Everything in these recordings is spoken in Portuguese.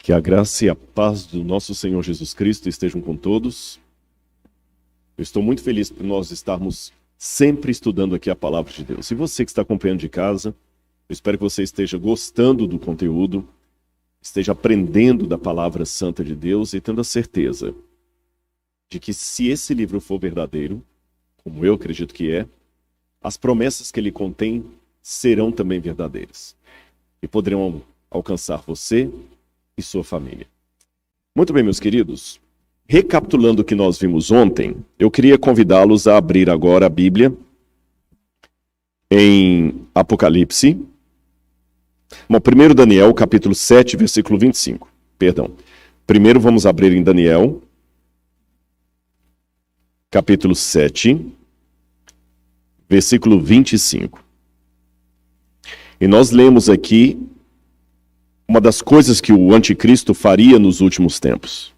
Que a graça e a paz do nosso Senhor Jesus Cristo estejam com todos. Eu estou muito feliz por nós estarmos sempre estudando aqui a Palavra de Deus. E você que está acompanhando de casa, eu espero que você esteja gostando do conteúdo, esteja aprendendo da Palavra Santa de Deus e tendo a certeza de que se esse livro for verdadeiro, como eu acredito que é, as promessas que ele contém serão também verdadeiras e poderão alcançar você e sua família. Muito bem, meus queridos. Recapitulando o que nós vimos ontem, eu queria convidá-los a abrir agora a Bíblia em Apocalipse. Bom, primeiro Daniel, capítulo 7, versículo 25. Perdão. Primeiro vamos abrir em Daniel, capítulo 7, versículo 25. E nós lemos aqui uma das coisas que o anticristo faria nos últimos tempos.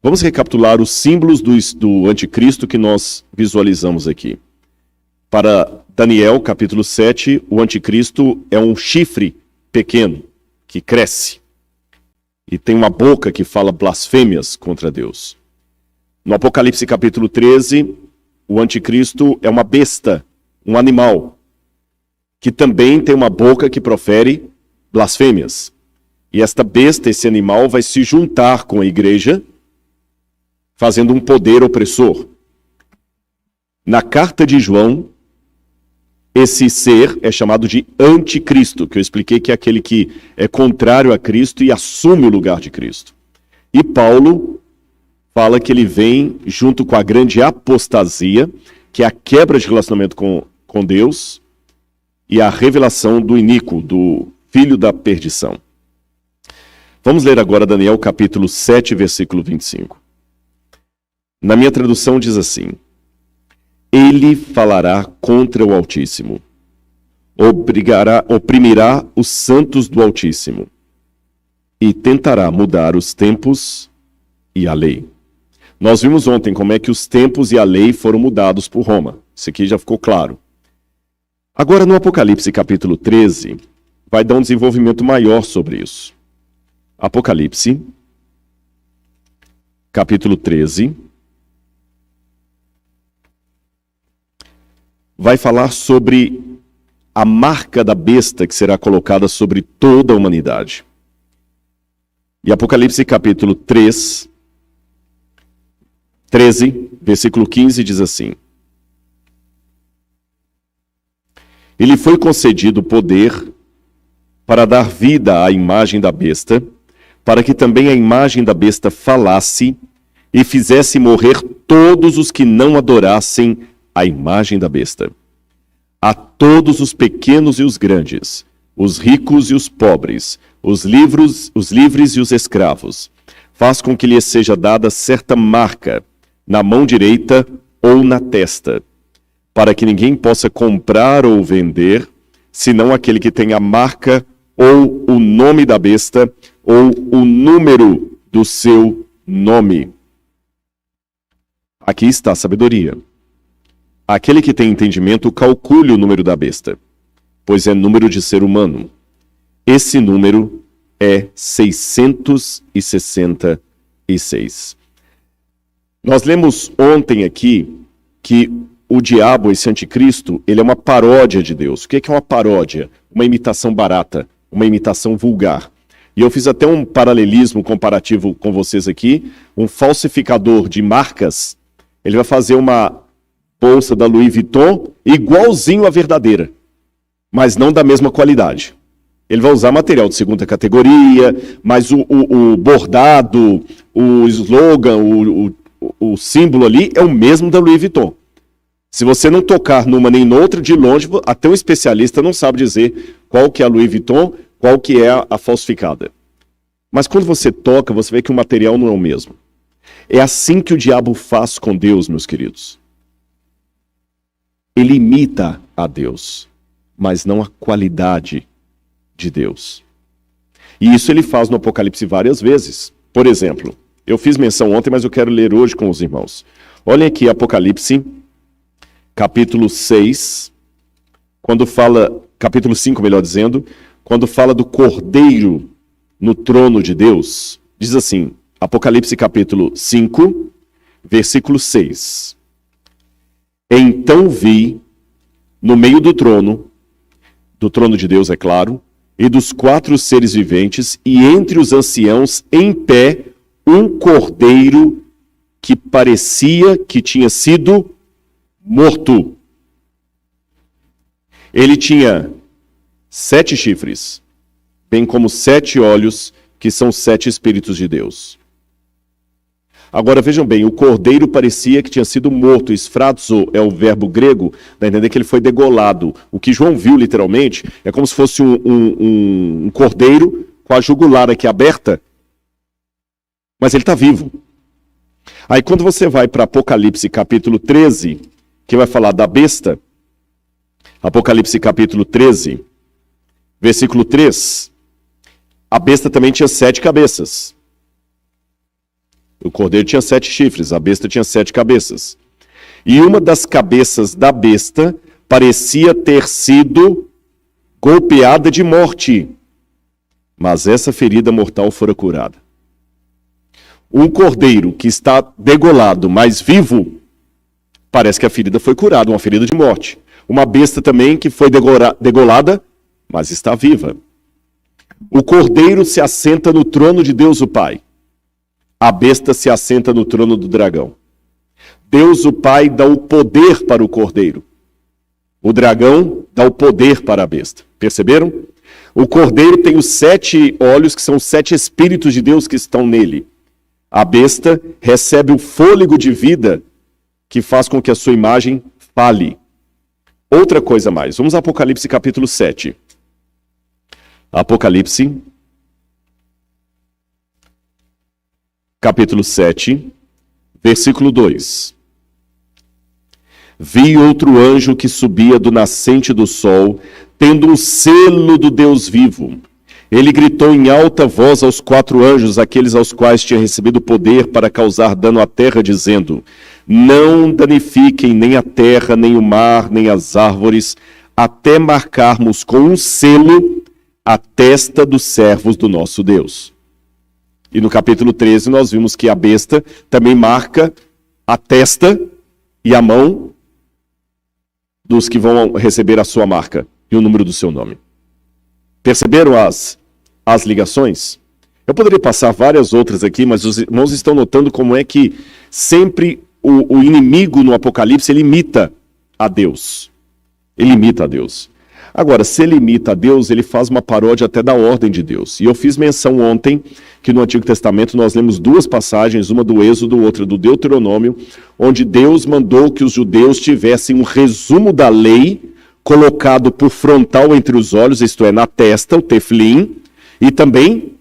Vamos recapitular os símbolos do anticristo que nós visualizamos aqui. Para Daniel, capítulo 7, o anticristo é um chifre pequeno, que cresce. E tem uma boca que fala blasfêmias contra Deus. No Apocalipse, capítulo 13, o anticristo é uma besta, um animal, que também tem uma boca que profere blasfêmias. E esta besta, esse animal, vai se juntar com a igreja, fazendo um poder opressor. Na carta de João, esse ser é chamado de anticristo, que eu expliquei que é aquele que é contrário a Cristo e assume o lugar de Cristo. E Paulo fala que ele vem junto com a grande apostasia, que é a quebra de relacionamento com Deus e a revelação do iníquo, do filho da perdição. Vamos ler agora Daniel capítulo 7, versículo 25. Na minha tradução diz assim: Ele falará contra o Altíssimo, oprimirá os santos do Altíssimo e tentará mudar os tempos e a lei. Nós vimos ontem como é que os tempos e a lei foram mudados por Roma. Isso aqui já ficou claro. Agora no Apocalipse capítulo 13, vai dar um desenvolvimento maior sobre isso. Apocalipse, capítulo 13, vai falar sobre a marca da besta que será colocada sobre toda a humanidade. E Apocalipse, capítulo 13, versículo 15, diz assim: Ele foi concedido poder para dar vida à imagem da besta, para que também a imagem da besta falasse e fizesse morrer todos os que não adorassem a imagem da besta. A todos os pequenos e os grandes, os ricos e os pobres, os livres e os escravos, faz com que lhes seja dada certa marca na mão direita ou na testa, para que ninguém possa comprar ou vender, senão aquele que tem a marca ou o nome da besta, ou o número do seu nome. Aqui está a sabedoria. Aquele que tem entendimento, calcule o número da besta, pois é número de ser humano. Esse número é 666. Nós lemos ontem aqui que o diabo, esse anticristo, ele é uma paródia de Deus. O que é uma paródia? Uma imitação barata, uma imitação vulgar. E eu fiz até um paralelismo comparativo com vocês aqui. Um falsificador de marcas, ele vai fazer uma bolsa da Louis Vuitton igualzinho à verdadeira, mas não da mesma qualidade. Ele vai usar material de segunda categoria, mas o bordado, o slogan, o símbolo ali é o mesmo da Louis Vuitton. Se você não tocar numa nem noutra, de longe, até um especialista não sabe dizer qual que é a Louis Vuitton, qual que é a falsificada. Mas quando você toca, você vê que o material não é o mesmo. É assim que o diabo faz com Deus, meus queridos. Ele imita a Deus, mas não a qualidade de Deus. E isso ele faz no Apocalipse várias vezes. Por exemplo, eu fiz menção ontem, mas eu quero ler hoje com os irmãos. Olhem aqui Apocalipse, capítulo 6, quando fala, capítulo 5, melhor dizendo, quando fala do cordeiro no trono de Deus, diz assim, Apocalipse capítulo 5, versículo 6. Então vi, no meio do trono de Deus, é claro, e dos 4 seres viventes, e entre os anciãos, em pé, um cordeiro que parecia que tinha sido morto. Ele tinha 7 chifres, bem como 7 olhos, que são 7 Espíritos de Deus. Agora vejam bem, o cordeiro parecia que tinha sido morto. Esfrazo é o verbo grego, dá a entender que ele foi degolado. O que João viu literalmente é como se fosse um cordeiro com a jugular aqui aberta, mas ele está vivo. Aí quando você vai para Apocalipse capítulo 13, que vai falar da besta, Apocalipse capítulo 13, versículo 3, a besta também tinha 7 cabeças. O cordeiro tinha 7 chifres, a besta tinha 7 cabeças. E uma das cabeças da besta parecia ter sido golpeada de morte, mas essa ferida mortal fora curada. Um cordeiro que está degolado, mas vivo, parece que a ferida foi curada, uma ferida de morte. Uma besta também que foi degolada, mas está viva. O cordeiro se assenta no trono de Deus o Pai. A besta se assenta no trono do dragão. Deus o Pai dá o poder para o cordeiro. O dragão dá o poder para a besta. Perceberam? O cordeiro tem os 7 olhos, que são 7 Espíritos de Deus que estão nele. A besta recebe o fôlego de vida que faz com que a sua imagem fale. Outra coisa mais. Vamos a Apocalipse capítulo 7. Apocalipse capítulo 7, versículo 2. Vi outro anjo que subia do nascente do sol, tendo um selo do Deus vivo. Ele gritou em alta voz aos 4 anjos, aqueles aos quais tinha recebido poder para causar dano à terra, dizendo: não danifiquem nem a terra, nem o mar, nem as árvores, até marcarmos com um selo a testa dos servos do nosso Deus. E no capítulo 13 nós vimos que a besta também marca a testa e a mão dos que vão receber a sua marca e o número do seu nome. Perceberam as ligações? Eu poderia passar várias outras aqui, mas os irmãos estão notando como é que sempre o inimigo no Apocalipse ele imita a Deus. Ele imita a Deus. Agora, se ele imita a Deus, ele faz uma paródia até da ordem de Deus. E eu fiz menção ontem que no Antigo Testamento nós lemos 2 passagens, uma do Êxodo, outra do Deuteronômio, onde Deus mandou que os judeus tivessem um resumo da lei colocado por frontal entre os olhos, isto é, na testa, o teflim, e também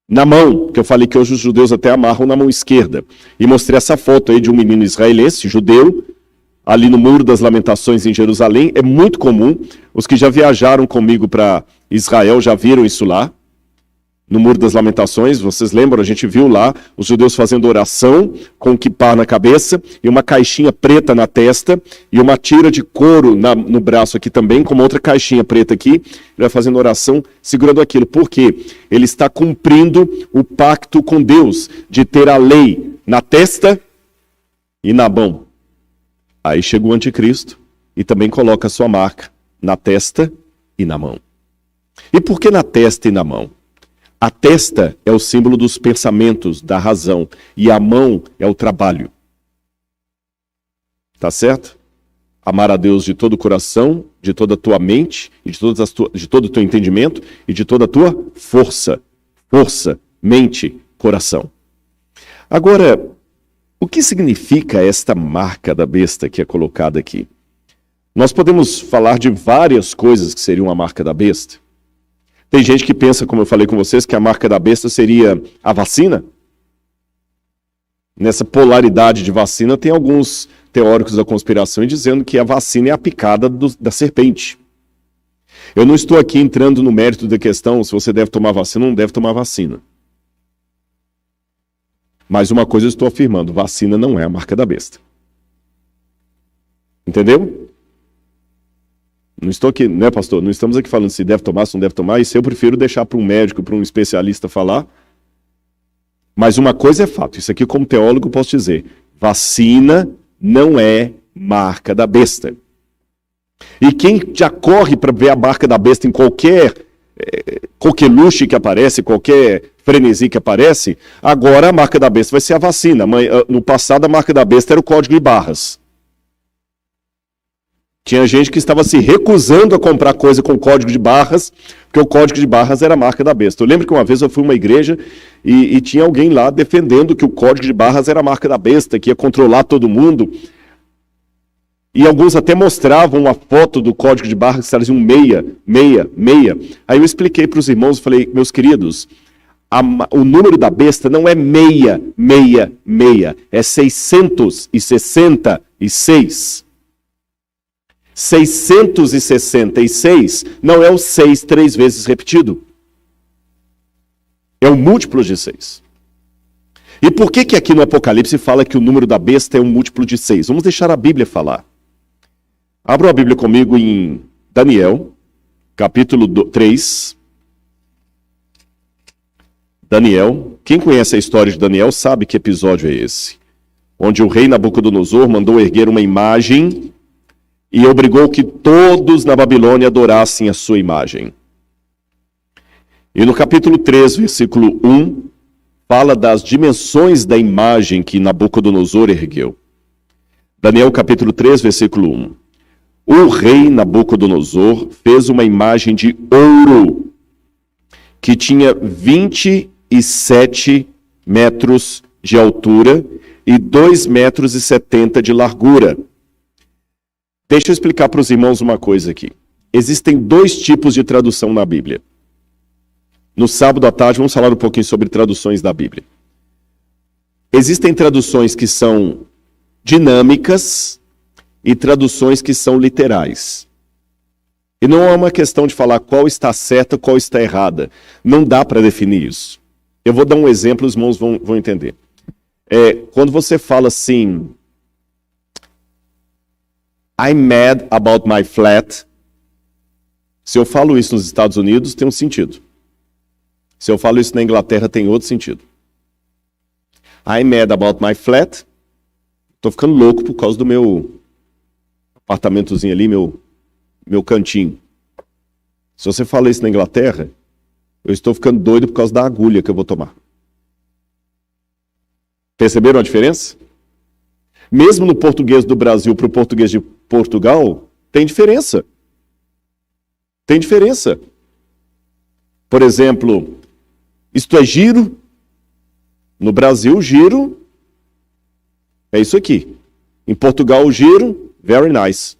na mão, que eu falei que hoje os judeus até amarram na mão esquerda. E mostrei essa foto aí de um menino israelense, judeu, ali no Muro das Lamentações em Jerusalém. É muito comum, os que já viajaram comigo para Israel já viram isso lá, no Muro das Lamentações. Vocês lembram, a gente viu lá os judeus fazendo oração com um quipá na cabeça e uma caixinha preta na testa e uma tira de couro no braço aqui também, com uma outra caixinha preta aqui. Ele vai fazendo oração segurando aquilo. Por quê? Ele está cumprindo o pacto com Deus de ter a lei na testa e na mão. Aí chega o anticristo e também coloca a sua marca na testa e na mão. E por que na testa e na mão? A testa é o símbolo dos pensamentos, da razão, e a mão é o trabalho. Tá certo? Amar a Deus de todo o coração, de toda a tua mente, e de todo o teu entendimento, e de toda a tua força. Força, mente, coração. Agora, o que significa esta marca da besta que é colocada aqui? Nós podemos falar de várias coisas que seriam a marca da besta. Tem gente que pensa, como eu falei com vocês, que a marca da besta seria a vacina. Nessa polaridade de vacina, tem alguns teóricos da conspiração dizendo que a vacina é a picada da serpente. Eu não estou aqui entrando no mérito da questão se você deve tomar vacina ou não deve tomar vacina. Mas uma coisa eu estou afirmando, vacina não é a marca da besta. Entendeu? Não estou aqui, né, pastor? Não estamos aqui falando se deve tomar, se não deve tomar. Isso eu prefiro deixar para um médico, para um especialista falar. Mas uma coisa é fato. Isso aqui, como teólogo, posso dizer. Vacina não é marca da besta. E quem já corre para ver a marca da besta em qualquer coqueluche que aparece, qualquer frenesi que aparece, agora a marca da besta vai ser a vacina. No passado, a marca da besta era o código de barras. Tinha gente que estava se recusando a comprar coisa com código de barras, porque o código de barras era a marca da besta. Eu lembro que uma vez eu fui a uma igreja e tinha alguém lá defendendo que o código de barras era a marca da besta, que ia controlar todo mundo. E alguns até mostravam uma foto do código de barras que traziam 666. Aí eu expliquei para os irmãos, falei, meus queridos, o número da besta não é 666, é 666. 666 não é o 6 3 vezes repetido. É um múltiplo de 6. E por que aqui no Apocalipse fala que o número da besta é um múltiplo de 6? Vamos deixar a Bíblia falar. Abra a Bíblia comigo em Daniel, capítulo 3. Daniel, quem conhece a história de Daniel sabe que episódio é esse. Onde o rei Nabucodonosor mandou erguer uma imagem e obrigou que todos na Babilônia adorassem a sua imagem. E no capítulo 3, versículo 1, fala das dimensões da imagem que Nabucodonosor ergueu. Daniel capítulo 3, versículo 1. O rei Nabucodonosor fez uma imagem de ouro que tinha 27 metros de altura e 2,70 metros de largura. Deixa eu explicar para os irmãos uma coisa aqui. Existem 2 tipos de tradução na Bíblia. No sábado à tarde vamos falar um pouquinho sobre traduções da Bíblia. Existem traduções que são dinâmicas e traduções que são literais. E não é uma questão de falar qual está certa, qual está errada. Não dá para definir isso. Eu vou dar um exemplo, os irmãos vão entender. Quando você fala assim, I'm mad about my flat. Se eu falo isso nos Estados Unidos, tem um sentido. Se eu falo isso na Inglaterra, tem outro sentido. I'm mad about my flat. Estou ficando louco por causa do meu apartamentozinho ali, meu cantinho. Se você fala isso na Inglaterra, eu estou ficando doido por causa da agulha que eu vou tomar. Perceberam a diferença? Mesmo no português do Brasil para o português de Portugal, tem diferença. Tem diferença. Por exemplo, isto é giro. No Brasil, giro é isso aqui. Em Portugal, giro, very nice.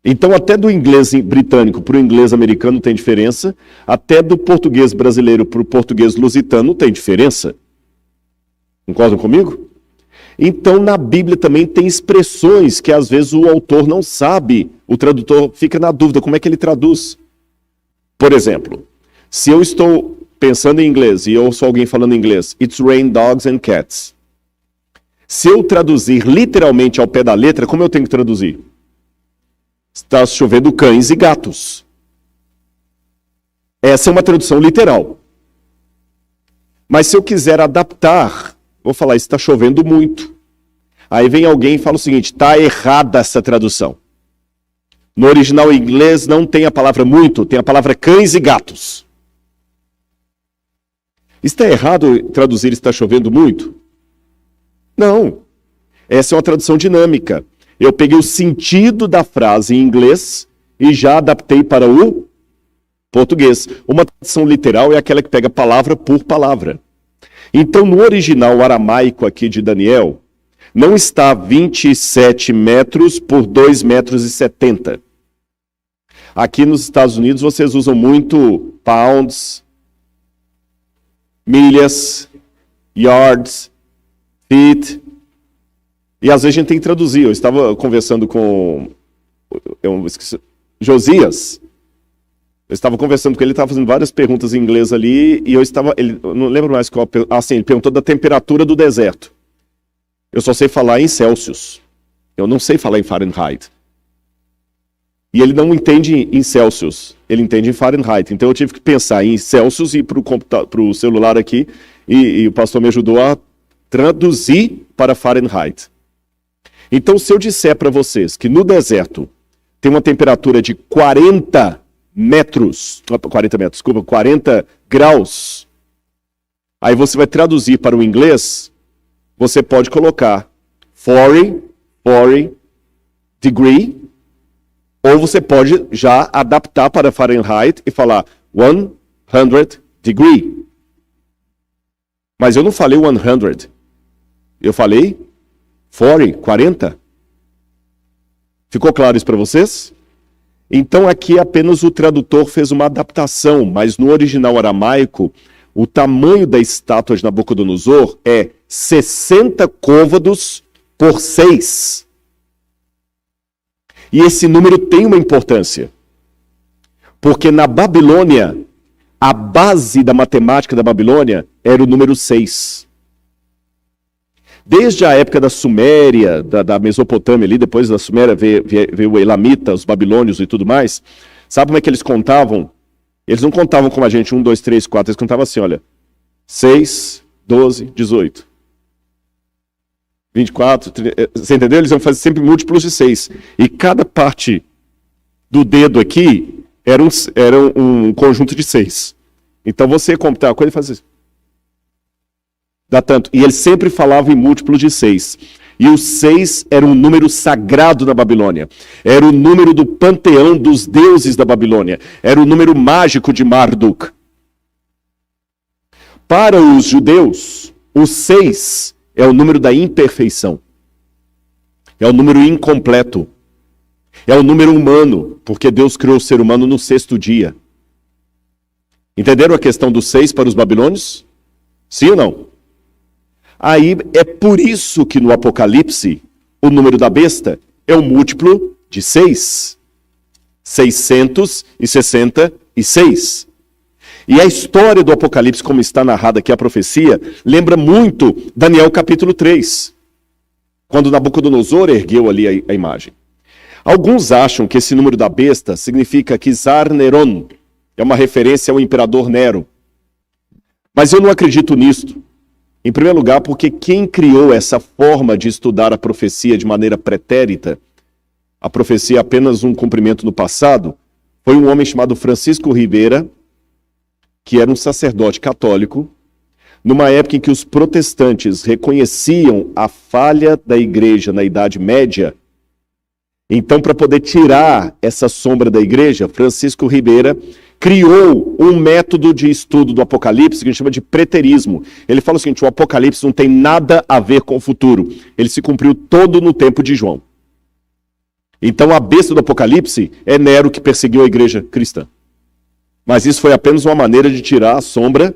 Então, até do inglês britânico para o inglês americano tem diferença. Até do português brasileiro para o português lusitano tem diferença. Concordam comigo? Então, na Bíblia também tem expressões que às vezes o autor não sabe, o tradutor fica na dúvida, como é que ele traduz? Por exemplo, se eu estou pensando em inglês e eu ouço alguém falando em inglês, it's rain dogs and cats. Se eu traduzir literalmente ao pé da letra, como eu tenho que traduzir? Está chovendo cães e gatos. Essa é uma tradução literal. Mas se eu quiser adaptar, vou falar, está chovendo muito. Aí vem alguém e fala o seguinte, está errada essa tradução. No original em inglês não tem a palavra muito, tem a palavra cães e gatos. Está errado traduzir está chovendo muito? Não. Essa é uma tradução dinâmica. Eu peguei o sentido da frase em inglês e já adaptei para o português. Uma tradução literal é aquela que pega palavra por palavra. Então, no original aramaico aqui de Daniel, não está 27 metros por 2,70 metros. Aqui nos Estados Unidos vocês usam muito pounds, milhas, yards, feet. E às vezes a gente tem que traduzir. Eu estava conversando com Josias. Eu estava conversando com ele, ele estava fazendo várias perguntas em inglês ali, e eu não lembro mais qual, ele perguntou da temperatura do deserto. Eu só sei falar em Celsius. Eu não sei falar em Fahrenheit. E ele não entende em Celsius, ele entende em Fahrenheit. Então eu tive que pensar em Celsius e para o celular aqui, e o pastor me ajudou a traduzir para Fahrenheit. Então se eu disser para vocês que no deserto tem uma temperatura de 40 graus, aí você vai traduzir para o inglês, você pode colocar 40 degree, ou você pode já adaptar para Fahrenheit e falar 100 degree. Mas eu não falei 100. Eu falei 40. Ficou claro isso para vocês? Então aqui apenas o tradutor fez uma adaptação, mas no original aramaico, o tamanho da estátua de Nabucodonosor é 60 côvados por 6. E esse número tem uma importância. Porque na Babilônia, a base da matemática da Babilônia era o número 6. Desde a época da Suméria, da Mesopotâmia ali, depois da Suméria veio o Elamita, os babilônios e tudo mais. Sabe como é que eles contavam? Eles não contavam como a gente, 1, 2, 3, 4, eles contavam assim, olha, 6, 12, 18. 24, 30, você entendeu? Eles iam fazer sempre múltiplos de 6. E cada parte do dedo aqui era um conjunto de 6. Então você ia computar a coisa e fazia isso. Dá tanto. E ele sempre falava em múltiplo de 6. E o 6 era um número sagrado na Babilônia. Era o número do panteão dos deuses da Babilônia. Era o número mágico de Marduk. Para os judeus, o 6 é o número da imperfeição. É o número incompleto. É o número humano, porque Deus criou o ser humano no 6º dia. Entenderam a questão do 6 para os babilônios? Sim ou não? Aí é por isso que no Apocalipse, o número da besta é o múltiplo de 6. 666. E a história do Apocalipse, como está narrada aqui a profecia, lembra muito Daniel capítulo 3, quando Nabucodonosor ergueu ali a imagem. Alguns acham que esse número da besta significa Kizar Neron, é uma referência ao imperador Nero. Mas eu não acredito nisto. Em primeiro lugar, porque quem criou essa forma de estudar a profecia de maneira pretérita, a profecia é apenas um cumprimento no passado, foi um homem chamado Francisco Ribeira, que era um sacerdote católico, numa época em que os protestantes reconheciam a falha da igreja na Idade Média. Então, para poder tirar essa sombra da igreja, Francisco Ribeira criou um método de estudo do Apocalipse que a gente chama de preterismo. Ele fala o seguinte: o Apocalipse não tem nada a ver com o futuro. Ele se cumpriu todo no tempo de João. Então a besta do Apocalipse é Nero, que perseguiu a igreja cristã. Mas isso foi apenas uma maneira de tirar a sombra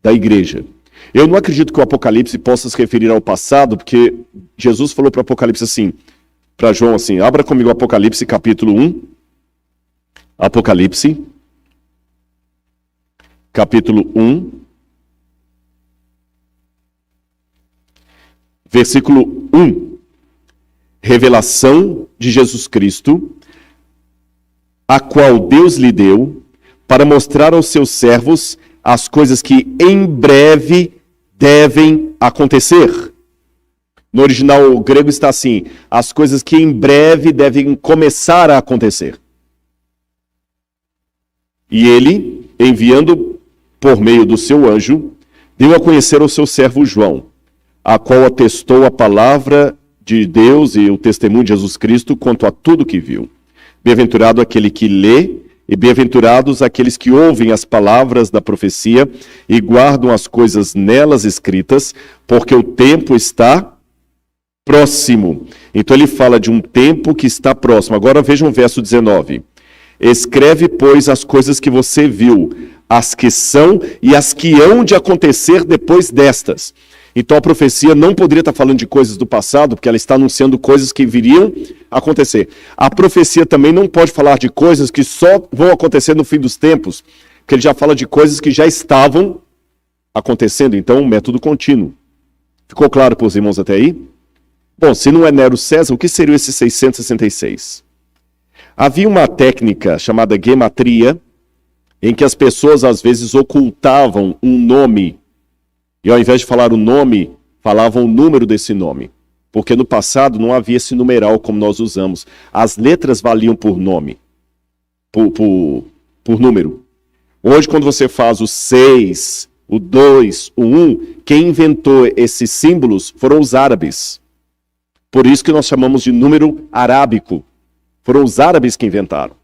da igreja. Eu não acredito que o Apocalipse possa se referir ao passado, porque Jesus falou para o Apocalipse assim, para João assim, abra comigo o Apocalipse capítulo 1. Apocalipse, capítulo 1, versículo 1. Revelação de Jesus Cristo, a qual Deus lhe deu, para mostrar aos seus servos as coisas que em breve devem acontecer. No original grego está assim, as coisas que em breve devem começar a acontecer. E ele, enviando por meio do seu anjo, deu a conhecer ao seu servo João, a qual atestou a palavra de Deus e o testemunho de Jesus Cristo quanto a tudo que viu. Bem-aventurado aquele que lê, e bem-aventurados aqueles que ouvem as palavras da profecia e guardam as coisas nelas escritas, porque o tempo está próximo. Então ele fala de um tempo que está próximo. Agora vejam o verso 19. Escreve, pois, as coisas que você viu, as que são e as que hão de acontecer depois destas. Então a profecia não poderia estar falando de coisas do passado, porque ela está anunciando coisas que viriam a acontecer. A profecia também não pode falar de coisas que só vão acontecer no fim dos tempos, porque ele já fala de coisas que já estavam acontecendo. Então, um método contínuo. Ficou claro para os irmãos até aí? Bom, se não é Nero César, o que seria esse 666? Havia uma técnica chamada gematria, em que as pessoas às vezes ocultavam um nome, e ao invés de falar o nome, falavam o número desse nome. Porque no passado não havia esse numeral como nós usamos. As letras valiam por nome, por número. Hoje, quando você faz o 6, o 2, o 1, quem inventou esses símbolos foram os árabes. Por isso que nós chamamos de número arábico. Foram os árabes que inventaram.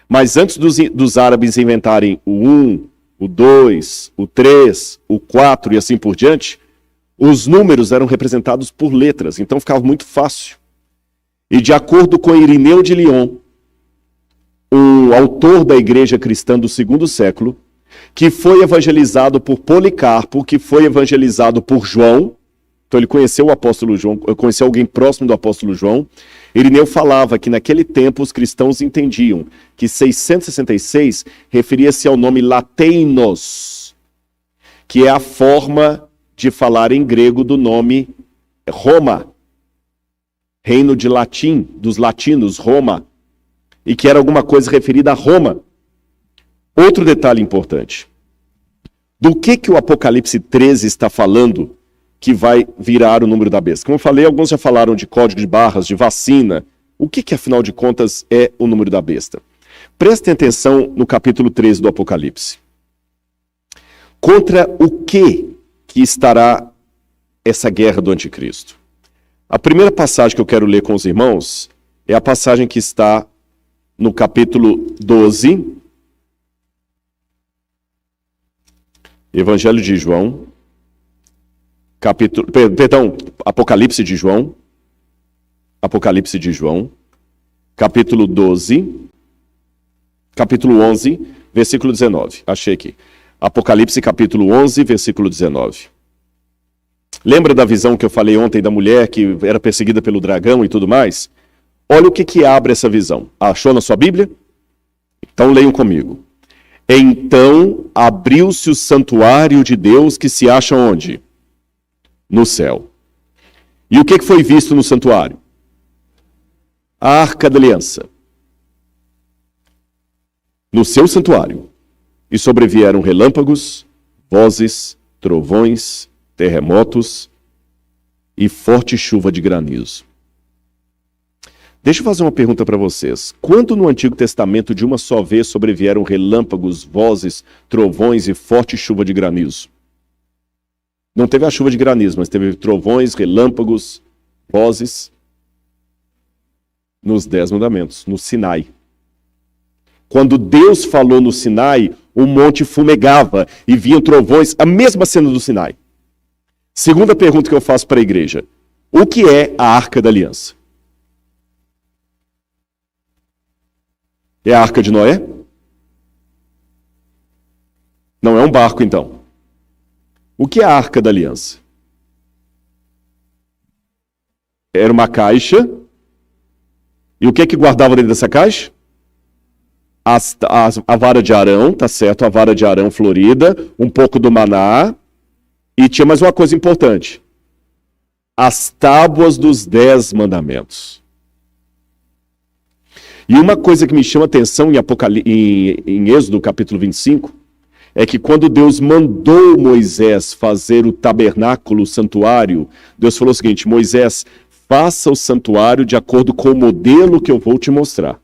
Mas antes dos árabes inventarem o 1, o 2, o 3, o 4 e assim por diante, os números eram representados por letras, então ficava muito fácil. E de acordo com Irineu de Lyon, o autor da igreja cristã do segundo século, que foi evangelizado por Policarpo, que foi evangelizado por João, então ele conheceu o apóstolo João, conheceu alguém próximo do apóstolo João. Irineu falava que naquele tempo os cristãos entendiam que 666 referia-se ao nome lateinos, que é a forma de falar em grego do nome Roma, reino de latim, dos latinos, Roma, e que era alguma coisa referida a Roma. Outro detalhe importante. Do que o Apocalipse 13 está falando que vai virar o número da besta? Como eu falei, alguns já falaram de código de barras, de vacina. O que afinal de contas, é o número da besta? Prestem atenção no capítulo 13 do Apocalipse. Contra o que estará essa guerra do anticristo? A primeira passagem que eu quero ler com os irmãos é a passagem que está no capítulo 12, Evangelho de João, Apocalipse de João, capítulo 12, capítulo 11, versículo 19. Achei aqui. Apocalipse capítulo 11, versículo 19. Lembra da visão que eu falei ontem da mulher que era perseguida pelo dragão e tudo mais? Olha o que abre essa visão. Achou na sua Bíblia? Então leiam comigo. Então abriu-se o santuário de Deus que se acha onde? No céu. E o que foi visto no santuário? A Arca da Aliança. No seu santuário. E sobrevieram relâmpagos, vozes, trovões, terremotos e forte chuva de granizo. Deixa eu fazer uma pergunta para vocês. Quando no Antigo Testamento de uma só vez sobrevieram relâmpagos, vozes, trovões e forte chuva de granizo? Não teve a chuva de granizo, mas teve trovões, relâmpagos, vozes nos 10 mandamentos, no Sinai. Quando Deus falou no Sinai, o monte fumegava e vinham trovões, a mesma cena do Sinai. Segunda pergunta que eu faço para a igreja. O que é a Arca da Aliança? É a Arca de Noé? Não é um barco, então. O que é a Arca da Aliança? Era uma caixa. E o que guardava dentro dessa caixa? A vara de Arão, tá certo? A vara de Arão florida, um pouco do maná. E tinha mais uma coisa importante. As tábuas dos 10 mandamentos. E uma coisa que me chama atenção em Êxodo capítulo 25, é que quando Deus mandou Moisés fazer o tabernáculo, o santuário, Deus falou o seguinte: Moisés, faça o santuário de acordo com o modelo que eu vou te mostrar.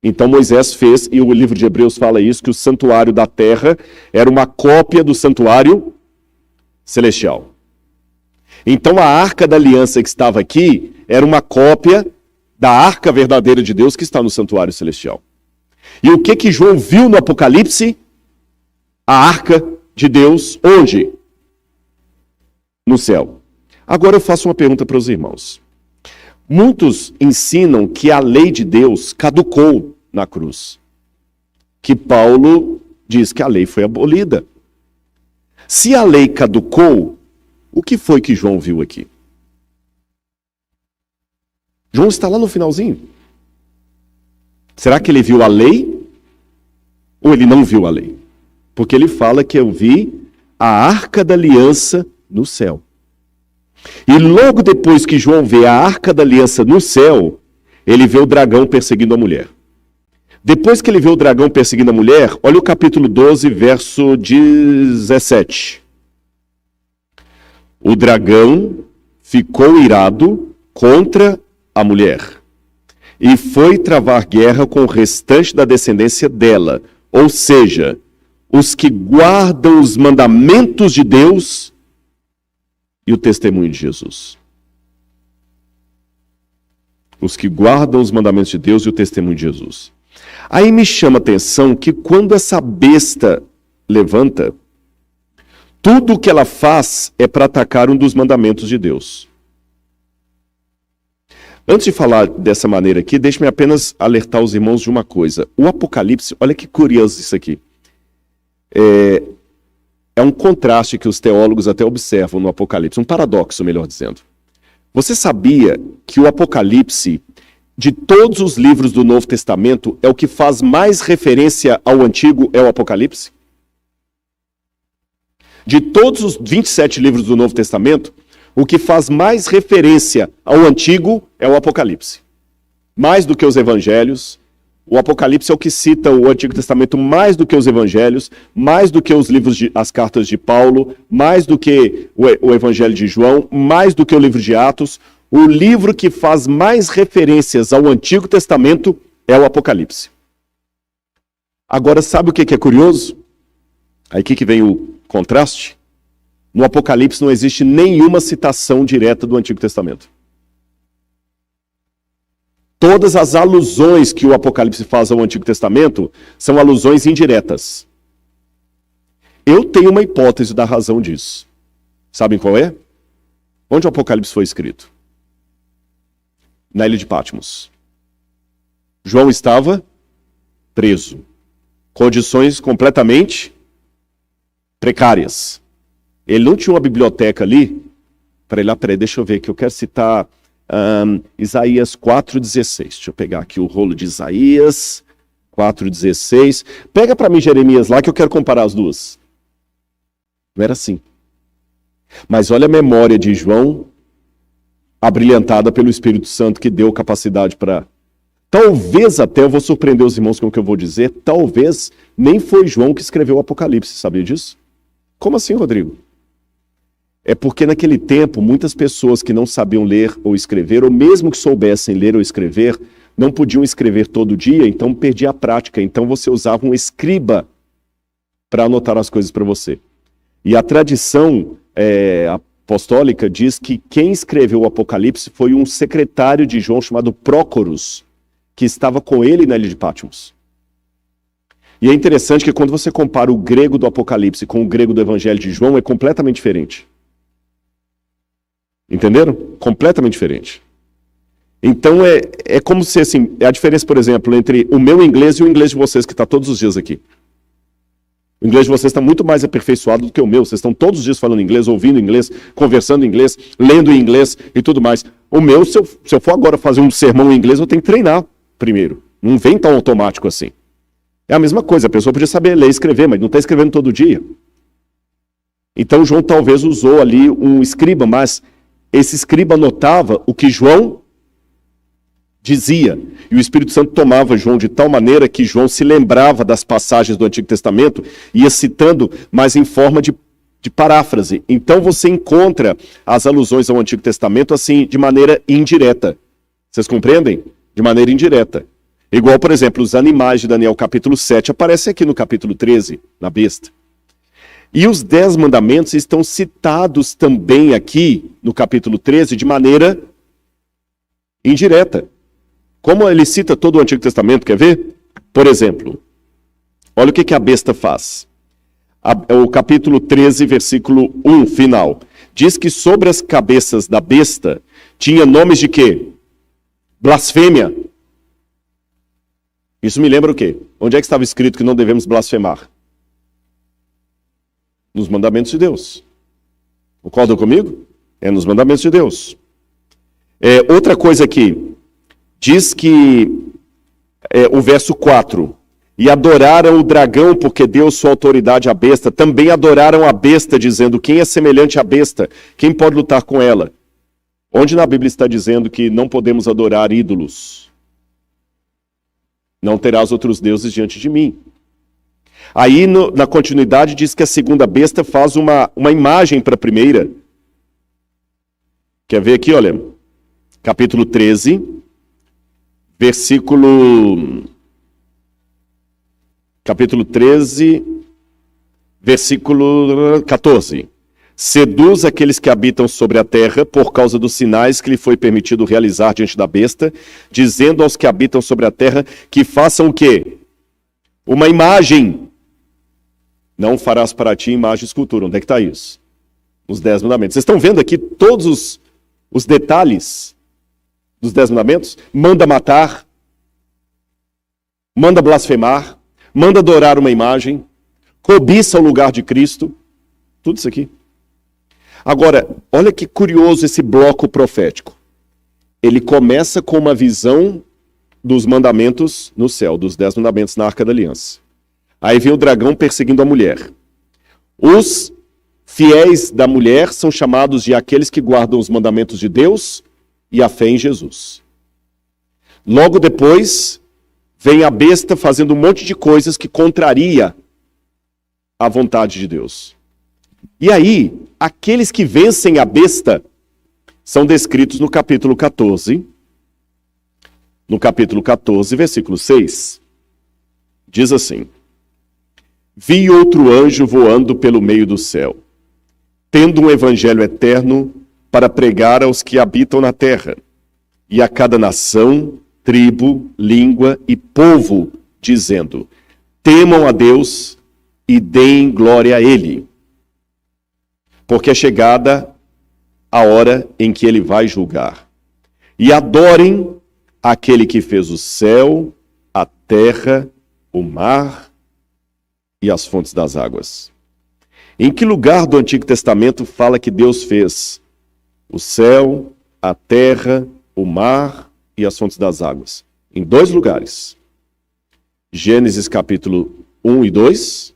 Então Moisés fez, e o livro de Hebreus fala isso, que o santuário da terra era uma cópia do santuário celestial. Então a Arca da Aliança que estava aqui era uma cópia da Arca verdadeira de Deus que está no santuário celestial. E o que João viu no Apocalipse? A Arca de Deus, onde? No céu. Agora eu faço uma pergunta para os irmãos. Muitos ensinam que a lei de Deus caducou na cruz. Que Paulo diz que a lei foi abolida. Se a lei caducou, o que foi que João viu aqui? João está lá no finalzinho. Será que ele viu a lei? Ou ele não viu a lei? Porque ele fala que eu vi a Arca da Aliança no céu. E logo depois que João vê a Arca da Aliança no céu, ele vê o dragão perseguindo a mulher. Depois que ele vê o dragão perseguindo a mulher, olha o capítulo 12, verso 17. O dragão ficou irado contra a mulher e foi travar guerra com o restante da descendência dela, ou seja, os que guardam os mandamentos de Deus e o testemunho de Jesus. Os que guardam os mandamentos de Deus e o testemunho de Jesus. Aí me chama a atenção que quando essa besta levanta, tudo o que ela faz é para atacar um dos mandamentos de Deus. Antes de falar dessa maneira aqui, deixe-me apenas alertar os irmãos de uma coisa. O Apocalipse, olha que curioso isso aqui. É um contraste que os teólogos até observam no Apocalipse, um paradoxo, melhor dizendo. Você sabia que o Apocalipse, de todos os livros do Novo Testamento, é o que faz mais referência ao Antigo, é o Apocalipse? De todos os 27 livros do Novo Testamento, o que faz mais referência ao Antigo é o Apocalipse. Mais do que os Evangelhos, o Apocalipse é o que cita o Antigo Testamento mais do que os Evangelhos, mais do que os livros, as cartas de Paulo, mais do que o Evangelho de João, mais do que o livro de Atos. O livro que faz mais referências ao Antigo Testamento é o Apocalipse. Agora, sabe o que é curioso? Aí que vem o contraste. No Apocalipse não existe nenhuma citação direta do Antigo Testamento. Todas as alusões que o Apocalipse faz ao Antigo Testamento são alusões indiretas. Eu tenho uma hipótese da razão disso. Sabem qual é? Onde o Apocalipse foi escrito? Na ilha de Patmos. João estava preso. Condições completamente precárias. Ele não tinha uma biblioteca ali. Peraí, deixa eu ver que eu quero citar Isaías 4,16. Deixa eu pegar aqui o rolo de Isaías 4,16. Pega para mim Jeremias lá que eu quero comparar as duas. Não era assim. Mas olha a memória de João, abrilhantada pelo Espírito Santo, que deu capacidade para... Talvez até, eu vou surpreender os irmãos com o que eu vou dizer, talvez nem foi João que escreveu o Apocalipse, sabia disso? Como assim, Rodrigo? É porque naquele tempo, muitas pessoas que não sabiam ler ou escrever, ou mesmo que soubessem ler ou escrever, não podiam escrever todo dia, então perdia a prática. Então você usava um escriba para anotar as coisas para você. E a tradição apostólica diz que quem escreveu o Apocalipse foi um secretário de João chamado Prócoros, que estava com ele na ilha de Patmos. E é interessante que quando você compara o grego do Apocalipse com o grego do Evangelho de João, é completamente diferente. Entenderam? Completamente diferente. Então é como se, assim, a diferença, por exemplo, entre o meu inglês e o inglês de vocês, que está todos os dias aqui. O inglês de vocês está muito mais aperfeiçoado do que o meu. Vocês estão todos os dias falando inglês, ouvindo inglês, conversando em inglês, lendo em inglês e tudo mais. O meu, se eu for agora fazer um sermão em inglês, eu tenho que treinar primeiro. Não vem tão automático assim. É a mesma coisa, a pessoa podia saber ler e escrever, mas não está escrevendo todo dia. Então João talvez usou ali um escriba, mas esse escriba anotava o que João dizia. E o Espírito Santo tomava João de tal maneira que João se lembrava das passagens do Antigo Testamento e ia citando, mas em forma de paráfrase. Então você encontra as alusões ao Antigo Testamento assim, de maneira indireta. Vocês compreendem? De maneira indireta. Igual, por exemplo, os animais de Daniel capítulo 7 aparecem aqui no capítulo 13, na besta. E os 10 mandamentos estão citados também aqui no capítulo 13 de maneira indireta. Como ele cita todo o Antigo Testamento, quer ver? Por exemplo, olha o que a besta faz. O capítulo 13, versículo 1, final. Diz que sobre as cabeças da besta tinha nomes de quê? Blasfêmia. Isso me lembra o quê? Onde é que estava escrito que não devemos blasfemar? Nos mandamentos de Deus. Concordam comigo? É nos mandamentos de Deus. Outra coisa aqui. Diz que o verso 4. E adoraram o dragão porque deu sua autoridade à besta. Também adoraram a besta, dizendo, quem é semelhante à besta? Quem pode lutar com ela? Onde na Bíblia está dizendo que não podemos adorar ídolos? Não terás outros deuses diante de mim. Aí, na continuidade, diz que a segunda besta faz uma imagem para a primeira. Quer ver aqui, olha, capítulo 13, capítulo 13, versículo 14. Seduz aqueles que habitam sobre a terra por causa dos sinais que lhe foi permitido realizar diante da besta, dizendo aos que habitam sobre a terra que façam o quê? Uma imagem. Não farás para ti imagem e escultura. Onde é que está isso? Os 10 mandamentos. Vocês estão vendo aqui todos os detalhes dos 10 mandamentos? Manda matar, manda blasfemar, manda adorar uma imagem, cobiça o lugar de Cristo, tudo isso aqui. Agora, olha que curioso esse bloco profético. Ele começa com uma visão dos mandamentos no céu, dos 10 mandamentos na Arca da Aliança. Aí vem o dragão perseguindo a mulher. Os fiéis da mulher são chamados de aqueles que guardam os mandamentos de Deus e a fé em Jesus. Logo depois, vem a besta fazendo um monte de coisas que contraria a vontade de Deus. E aí, aqueles que vencem a besta são descritos no capítulo 14. No capítulo 14, versículo 6. Diz assim: Vi outro anjo voando pelo meio do céu, tendo um evangelho eterno para pregar aos que habitam na terra, e a cada nação, tribo, língua e povo, dizendo: temam a Deus e deem glória a Ele, porque é chegada a hora em que Ele vai julgar. E adorem aquele que fez o céu, a terra, o mar e as fontes das águas. Em que lugar do Antigo Testamento fala que Deus fez o céu, a terra, o mar e as fontes das águas? Em 2 lugares. Gênesis capítulo 1 e 2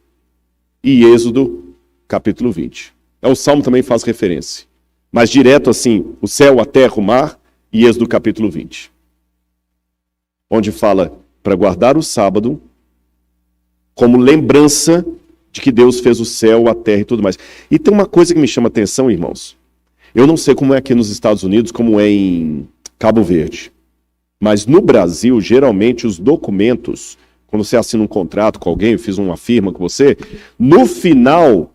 e Êxodo capítulo 20. O Salmo também faz referência. Mas direto assim, o céu, a terra, o mar e Êxodo capítulo 20. Onde fala para guardar o sábado como lembrança de que Deus fez o céu, a terra e tudo mais. E tem uma coisa que me chama a atenção, irmãos. Eu não sei como é aqui nos Estados Unidos, como é em Cabo Verde. Mas no Brasil, geralmente, os documentos, quando você assina um contrato com alguém, eu fiz uma firma com você, no final,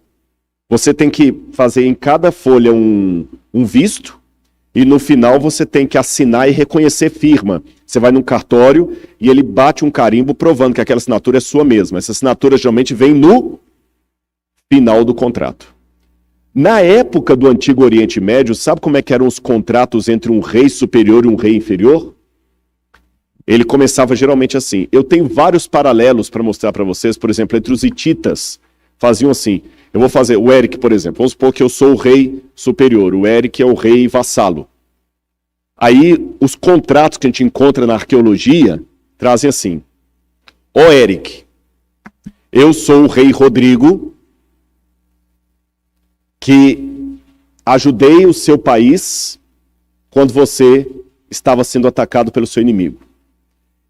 você tem que fazer em cada folha um visto, e no final você tem que assinar e reconhecer firma. Você vai num cartório e ele bate um carimbo provando que aquela assinatura é sua mesma. Essa assinatura geralmente vem no final do contrato. Na época do Antigo Oriente Médio, sabe como é que eram os contratos entre um rei superior e um rei inferior? Ele começava geralmente assim. Eu tenho vários paralelos para mostrar para vocês, por exemplo, entre os hititas. Faziam assim. Eu vou fazer o Eric, por exemplo. Vamos supor que eu sou o rei superior. O Eric é o rei vassalo. Aí, os contratos que a gente encontra na arqueologia trazem assim. Ô Eric, eu sou o rei Rodrigo, que ajudei o seu país quando você estava sendo atacado pelo seu inimigo.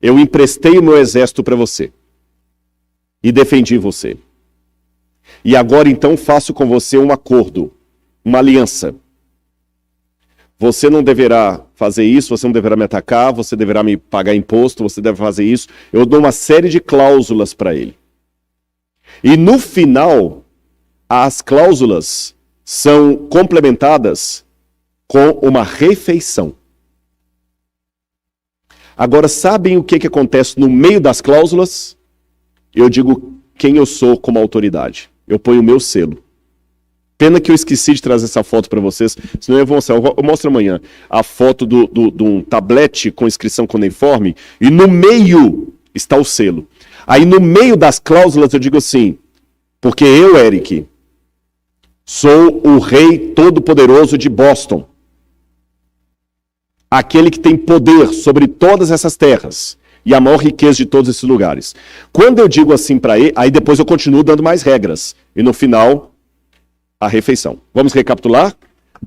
Eu emprestei o meu exército para você e defendi você. E agora então faço com você um acordo, uma aliança. Você não deverá fazer isso, você não deverá me atacar, você deverá me pagar imposto, você deve fazer isso. Eu dou uma série de cláusulas para ele. E no final, as cláusulas são complementadas com uma refeição. Agora, sabem o que acontece no meio das cláusulas? Eu digo quem eu sou como autoridade. Eu ponho o meu selo. Pena que eu esqueci de trazer essa foto para vocês, senão eu vou mostrar. Eu mostro amanhã a foto de um tablete com inscrição cuneiforme e no meio está o selo. Aí no meio das cláusulas eu digo assim, porque eu, Eric, sou o rei todo-poderoso de Boston. Aquele que tem poder sobre todas essas terras e a maior riqueza de todos esses lugares. Quando eu digo assim para ele, aí depois eu continuo dando mais regras. E no final, a refeição. Vamos recapitular?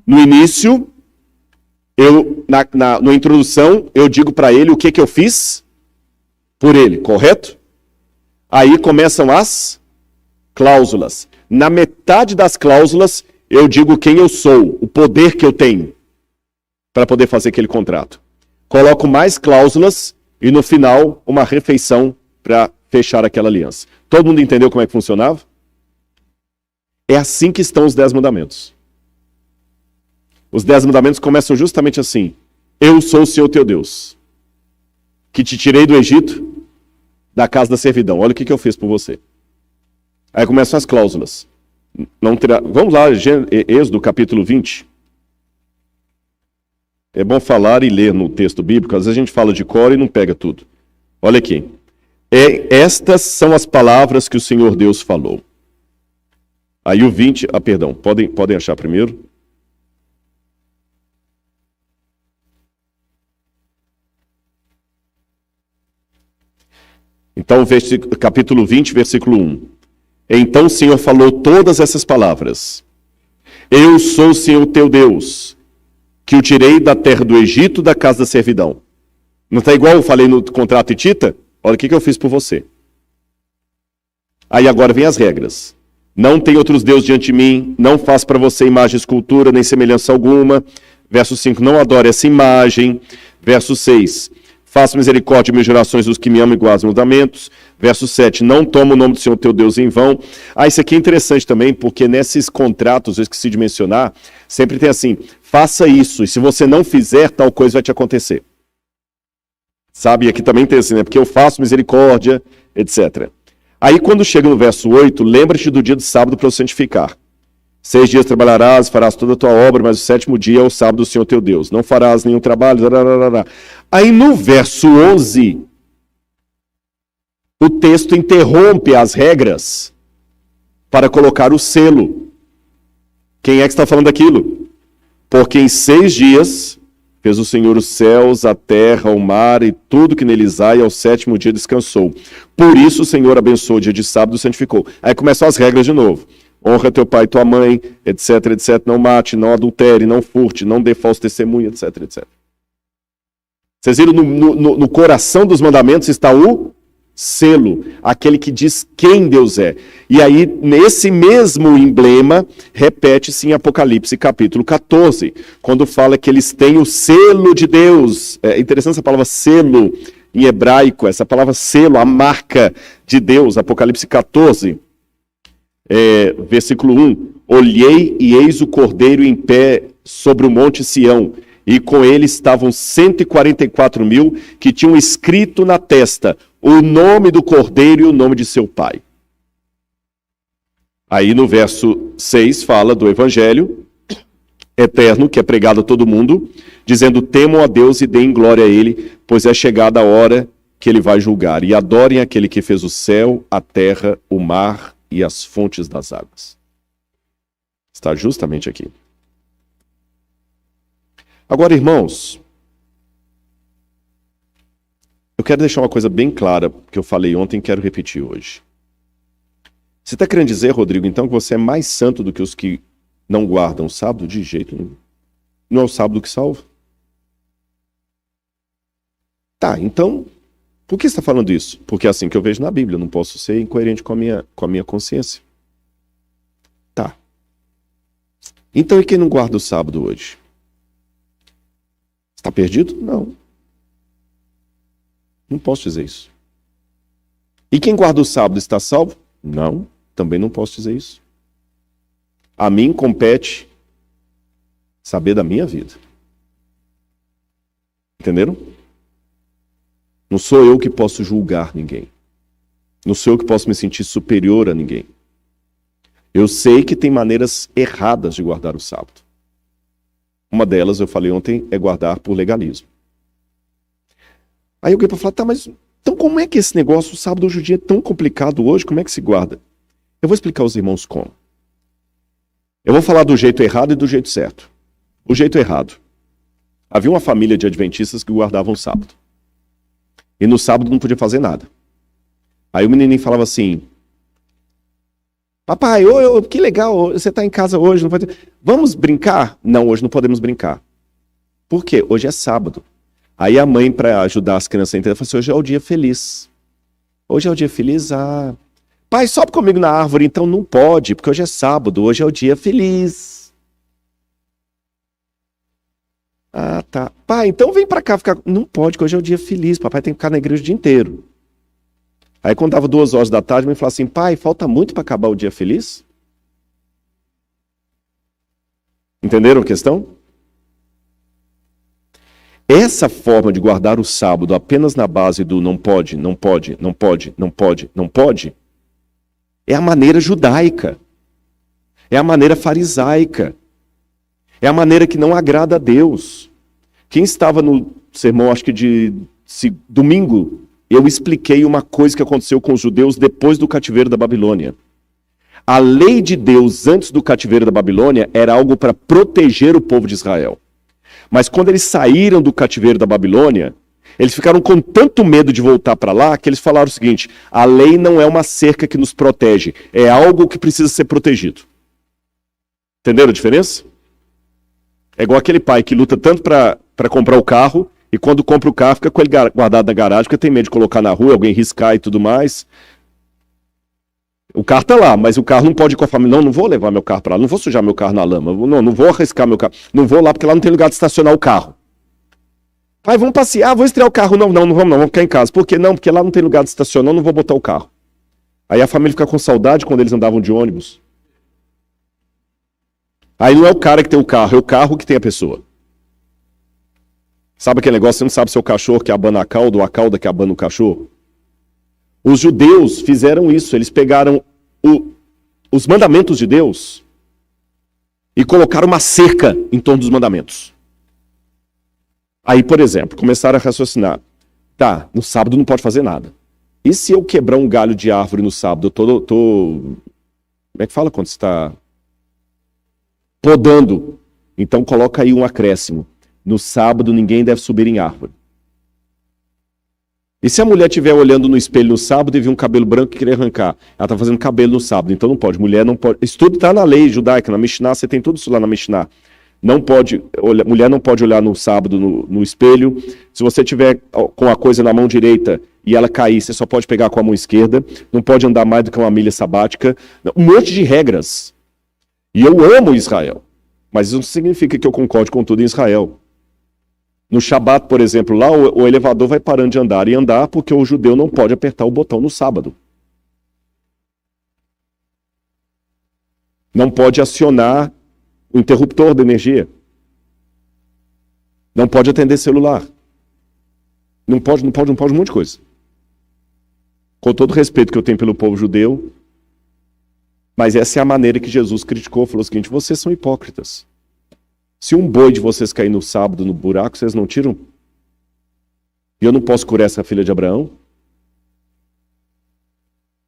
No início, na introdução, eu digo para ele o que eu fiz. por ele, correto? Aí começam as cláusulas. Na metade das cláusulas, eu digo quem eu sou, o poder que eu tenho para poder fazer aquele contrato. Coloco mais cláusulas e no final uma refeição para fechar aquela aliança. Todo mundo entendeu como é que funcionava? É assim que estão os 10 mandamentos. Os 10 mandamentos começam justamente assim. Eu sou o Senhor teu Deus, que te tirei do Egito, da casa da servidão. Olha o que eu fiz por você. Aí começam as cláusulas. Vamos lá, Êxodo capítulo 20. É bom falar e ler no texto bíblico. Às vezes a gente fala de cor e não pega tudo. Olha aqui. Estas são as palavras que o Senhor Deus falou. Aí o 20... perdão. Podem achar primeiro. Então, capítulo 20, versículo 1. Então o Senhor falou todas essas palavras. Eu sou o Senhor teu Deus, que o tirei da terra do Egito, da casa da servidão. Não está igual eu falei no contrato hitita? Olha o que eu fiz por você. Aí agora vem as regras. Não tem outros deuses diante de mim, não faço para você imagem, escultura, nem semelhança alguma. Verso 5, não adore essa imagem. Verso 6, faça misericórdia e mil gerações dos que me amam e guardam os mandamentos. Verso 7, não toma o nome do Senhor teu Deus em vão. Isso aqui é interessante também, porque nesses contratos, eu esqueci de mencionar, sempre tem assim, faça isso, e se você não fizer, tal coisa vai te acontecer. Sabe, e aqui também tem assim, né? Porque eu faço misericórdia, etc. Aí quando chega no verso 8, lembra-te do dia do sábado para o santificar. 6 dias trabalharás, farás toda a tua obra, mas o 7º dia é o sábado do Senhor teu Deus. Não farás nenhum trabalho. Aí no verso 11, o texto interrompe as regras para colocar o selo. Quem é que está falando aquilo? Porque em 6 dias fez o Senhor os céus, a terra, o mar e tudo que neles há, e ao 7º dia descansou. Por isso o Senhor abençoou o dia de sábado e santificou. Aí começam as regras de novo. Honra teu pai e tua mãe, etc, etc. Não mate, não adultere, não furte, não dê falso testemunho, etc, etc. Vocês viram, no coração dos mandamentos está o selo, aquele que diz quem Deus é. E aí, nesse mesmo emblema, repete-se em Apocalipse capítulo 14, quando fala que eles têm o selo de Deus. É interessante essa palavra selo em hebraico, essa palavra selo, a marca de Deus, Apocalipse 14. Versículo 1, olhei e eis o Cordeiro em pé sobre o monte Sião, e com ele estavam 144 mil que tinham escrito na testa o nome do Cordeiro e o nome de seu pai. Aí no verso 6 fala do Evangelho eterno, que é pregado a todo mundo, dizendo, temam a Deus e deem glória a ele, pois é chegada a hora que ele vai julgar, e adorem aquele que fez o céu, a terra, o mar e as fontes das águas. Está justamente aqui. Agora, irmãos, eu quero deixar uma coisa bem clara, que eu falei ontem e quero repetir hoje. Você está querendo dizer, Rodrigo, então, que você é mais santo do que os que não guardam o sábado? De jeito nenhum. Não é o sábado que salva? Tá, então, por que você está falando isso? Porque é assim que eu vejo na Bíblia, eu não posso ser incoerente com a minha consciência. Tá. Então, e quem não guarda o sábado hoje? Está perdido? Não. Não posso dizer isso. E quem guarda o sábado está salvo? Não, também não posso dizer isso. A mim compete saber da minha vida. Entenderam? Não sou eu que posso julgar ninguém. Não sou eu que posso me sentir superior a ninguém. Eu sei que tem maneiras erradas de guardar o sábado. Uma delas, eu falei ontem, é guardar por legalismo. Aí alguém pode falar, tá, mas então como é que esse negócio, o sábado hoje em dia é tão complicado hoje, como é que se guarda? Eu vou explicar aos irmãos como. Eu vou falar do jeito errado e do jeito certo. O jeito errado. Havia uma família de adventistas que guardavam o sábado. E no sábado não podia fazer nada. Aí o menininho falava assim, papai, que legal, você está em casa hoje, não pode... Vamos brincar? Não, hoje não podemos brincar. Por quê? Hoje é sábado. Aí a mãe, para ajudar as crianças a entender, falou assim, hoje é o dia feliz. Hoje é o dia feliz? Ah. Pai, sobe comigo na árvore. Então não pode, porque hoje é sábado, hoje é o dia feliz. Ah, tá. Pai, então vem pra cá ficar... Não pode, porque hoje é o dia feliz. Papai tem que ficar na igreja o dia inteiro. Aí quando dava 2 horas da tarde, me falava assim, pai, falta muito para acabar o dia feliz? Entenderam a questão? Essa forma de guardar o sábado apenas na base do não pode, não pode, não pode, não pode, não pode, é a maneira judaica. É a maneira farisaica. É a maneira que não agrada a Deus. Quem estava no sermão, acho que de domingo, eu expliquei uma coisa que aconteceu com os judeus depois do cativeiro da Babilônia. A lei de Deus antes do cativeiro da Babilônia era algo para proteger o povo de Israel. Mas quando eles saíram do cativeiro da Babilônia, eles ficaram com tanto medo de voltar para lá que eles falaram o seguinte: a lei não é uma cerca que nos protege, é algo que precisa ser protegido. Entenderam a diferença? É igual aquele pai que luta tanto para comprar o carro e quando compra o carro fica com ele guardado na garagem porque tem medo de colocar na rua, alguém riscar e tudo mais. O carro tá lá, mas o carro não pode ir com a família. Não vou levar meu carro para lá, não vou sujar meu carro na lama, não vou arriscar meu carro. Não vou lá porque lá não tem lugar de estacionar o carro. Pai, vamos passear, vou estrear o carro. Não vamos ficar em casa. Por que não? Porque lá não tem lugar de estacionar, não vou botar o carro. Aí a família fica com saudade quando eles andavam de ônibus. Aí não é o cara que tem o carro, é o carro que tem a pessoa. Sabe aquele negócio, você não sabe se é o cachorro que abana a cauda ou a cauda que abana o cachorro? Os judeus fizeram isso, eles pegaram os mandamentos de Deus e colocaram uma cerca em torno dos mandamentos. Aí, por exemplo, começaram a raciocinar. Tá, no sábado não pode fazer nada. E se eu quebrar um galho de árvore no sábado? Eu tô como é que fala quando você está podando? Então coloca aí um acréscimo. No sábado ninguém deve subir em árvore. E se a mulher estiver olhando no espelho no sábado e vir um cabelo branco e querer arrancar? Ela está fazendo cabelo no sábado, então não pode. Mulher não pode. Isso tudo está na lei judaica, na Mishnah, você tem tudo isso lá na Mishnah. Não pode, mulher não pode olhar no sábado no espelho. Se você tiver com a coisa na mão direita e ela cair, você só pode pegar com a mão esquerda. Não pode andar mais do que uma milha sabática. Um monte de regras. E eu amo Israel. Mas isso não significa que eu concorde com tudo em Israel. No Shabat, por exemplo, lá o elevador vai parando de andar e andar porque o judeu não pode apertar o botão no sábado. Não pode acionar o interruptor da energia. Não pode atender celular. Não pode um monte de coisa. Com todo o respeito que eu tenho pelo povo judeu, mas essa é a maneira que Jesus criticou, falou o seguinte: vocês são hipócritas. Se um boi de vocês cair no sábado no buraco, vocês não tiram? E eu não posso curar essa filha de Abraão?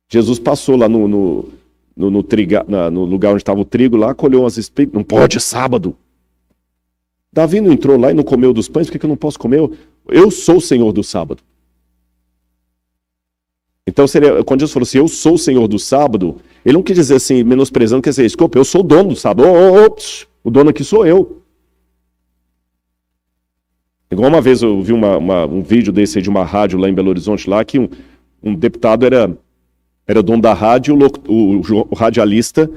Jesus passou lá no lugar onde estava o trigo, lá, colheu umas espigas. Não pode, é sábado. Davi não entrou lá e não comeu dos pães, por que eu não posso comer? Eu sou o Senhor do sábado. Então, quando Jesus falou assim, eu sou o Senhor do sábado, ele não quis dizer assim, menosprezando, quer dizer, desculpa, eu sou o dono do sábado. O dono aqui sou eu. Igual uma vez eu vi um vídeo desse aí de uma rádio lá em Belo Horizonte, lá que um deputado era dono da rádio, o radialista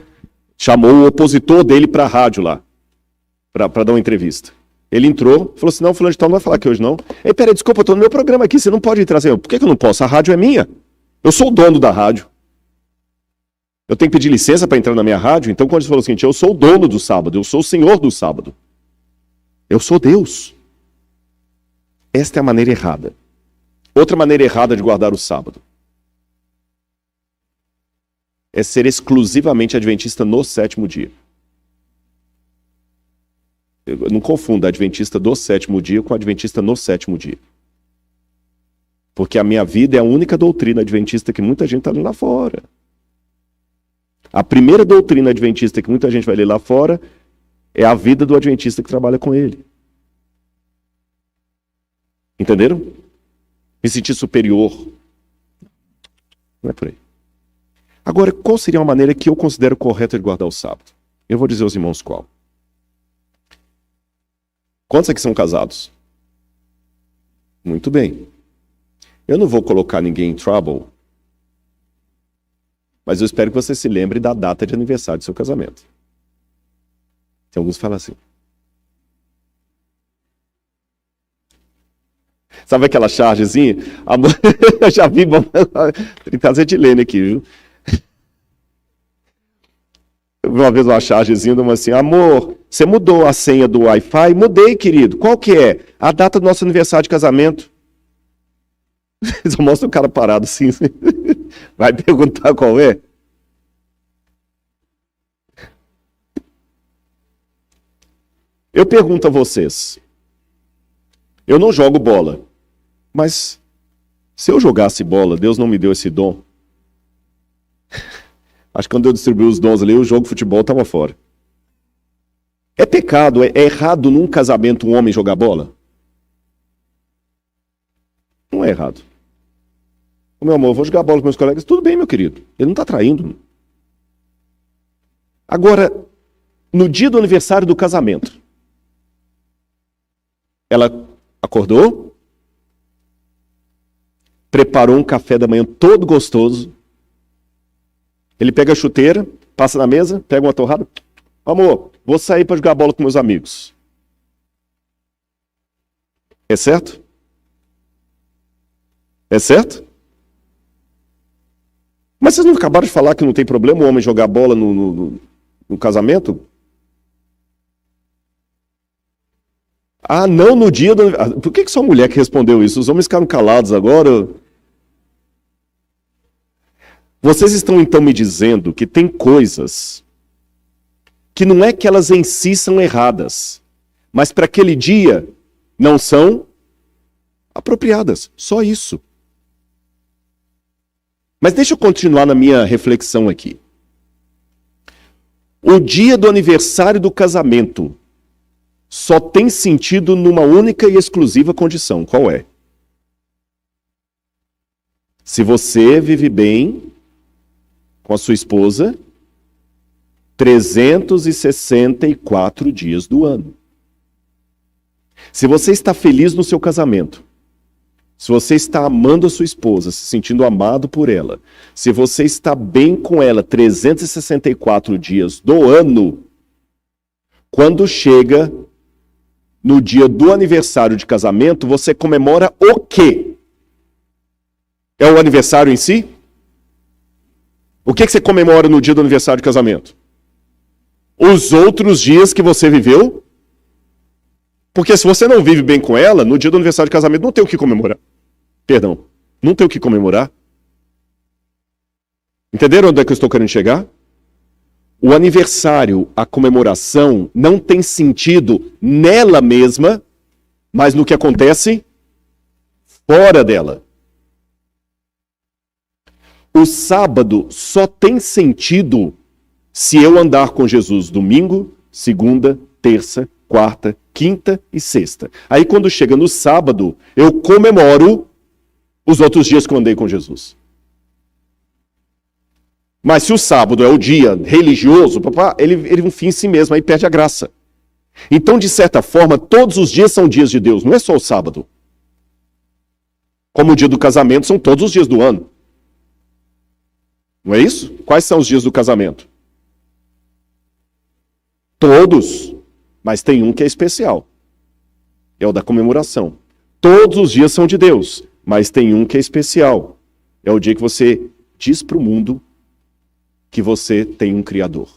chamou o opositor dele para a rádio lá, para dar uma entrevista. Ele entrou, falou assim, não, fulano de tal não vai falar aqui hoje não. Ei, peraí, desculpa, eu estou no meu programa aqui, você não pode entrar. Assim, por que eu não posso? A rádio é minha. Eu sou o dono da rádio. Eu tenho que pedir licença para entrar na minha rádio? Então quando ele falou o seguinte, eu sou o dono do sábado, eu sou o Senhor do sábado. Eu sou Deus. Esta é a maneira errada. Outra maneira errada de guardar o sábado é ser exclusivamente adventista no 7º dia. Eu não confunda adventista do 7º dia com adventista no 7º dia. Porque a minha vida é a única doutrina adventista que muita gente está lendo lá fora. A primeira doutrina adventista que muita gente vai ler lá fora é a vida do adventista que trabalha com ele. Entenderam? Me sentir superior. Não é por aí. Agora, qual seria uma maneira que eu considero correta de guardar o sábado? Eu vou dizer aos irmãos qual. Quantos aqui são casados? Muito bem. Eu não vou colocar ninguém em trouble Mas eu espero que você se lembre da data de aniversário do seu casamento. Tem alguns que falam assim. Sabe aquela chargezinha? Amor, eu já vi, tem que fazer de lene aqui, viu? Uma vez uma chargezinha, uma assim, amor, você mudou a senha do Wi-Fi? Mudei, querido. Qual que é? A data do nosso aniversário de casamento. Só mostra o cara parado assim. Vai perguntar qual é? Eu pergunto a vocês. Eu não jogo bola. Mas se eu jogasse bola, Deus não me deu esse dom. Acho que quando eu distribuí os dons ali, o jogo de futebol estava fora. É pecado, é errado num casamento um homem jogar bola? Não é errado. Meu amor, eu vou jogar bola com meus colegas. Tudo bem, meu querido. Ele não está traindo. Agora, no dia do aniversário do casamento, ela acordou, preparou um café da manhã todo gostoso. Ele pega a chuteira, passa na mesa, pega uma torrada. Amor, vou sair para jogar bola com meus amigos. É certo? É certo? Mas vocês não acabaram de falar que não tem problema o homem jogar bola no casamento? Ah, não no dia do... Por que só a mulher que respondeu isso? Os homens ficaram calados agora. Vocês estão então me dizendo que tem coisas que não é que elas em si são erradas, mas para aquele dia não são apropriadas. Só isso. Mas deixa eu continuar na minha reflexão aqui. O dia do aniversário do casamento só tem sentido numa única e exclusiva condição. Qual é? Se você vive bem com a sua esposa 364 dias do ano. Se você está feliz no seu casamento, se você está amando a sua esposa, se sentindo amado por ela, se você está bem com ela 364 dias do ano, quando chega no dia do aniversário de casamento, você comemora o quê? É o aniversário em si? O que você comemora no dia do aniversário de casamento? Os outros dias que você viveu? Porque se você não vive bem com ela, no dia do aniversário de casamento não tem o que comemorar. Perdão, não tem o que comemorar. Entenderam onde é que eu estou querendo chegar? O aniversário, a comemoração, não tem sentido nela mesma, mas no que acontece fora dela. O sábado só tem sentido se eu andar com Jesus domingo, segunda, terça, quarta, quinta e sexta. Aí quando chega no sábado, eu comemoro os outros dias que eu andei com Jesus. Mas se o sábado é o dia religioso, ele é um fim em si mesmo, aí perde a graça. Então, de certa forma, todos os dias são dias de Deus, não é só o sábado. Como o dia do casamento são todos os dias do ano. Não é isso? Quais são os dias do casamento? Todos, mas tem um que é especial. É o da comemoração. Todos os dias são de Deus, mas tem um que é especial. É o dia que você diz para o mundo que você tem um Criador.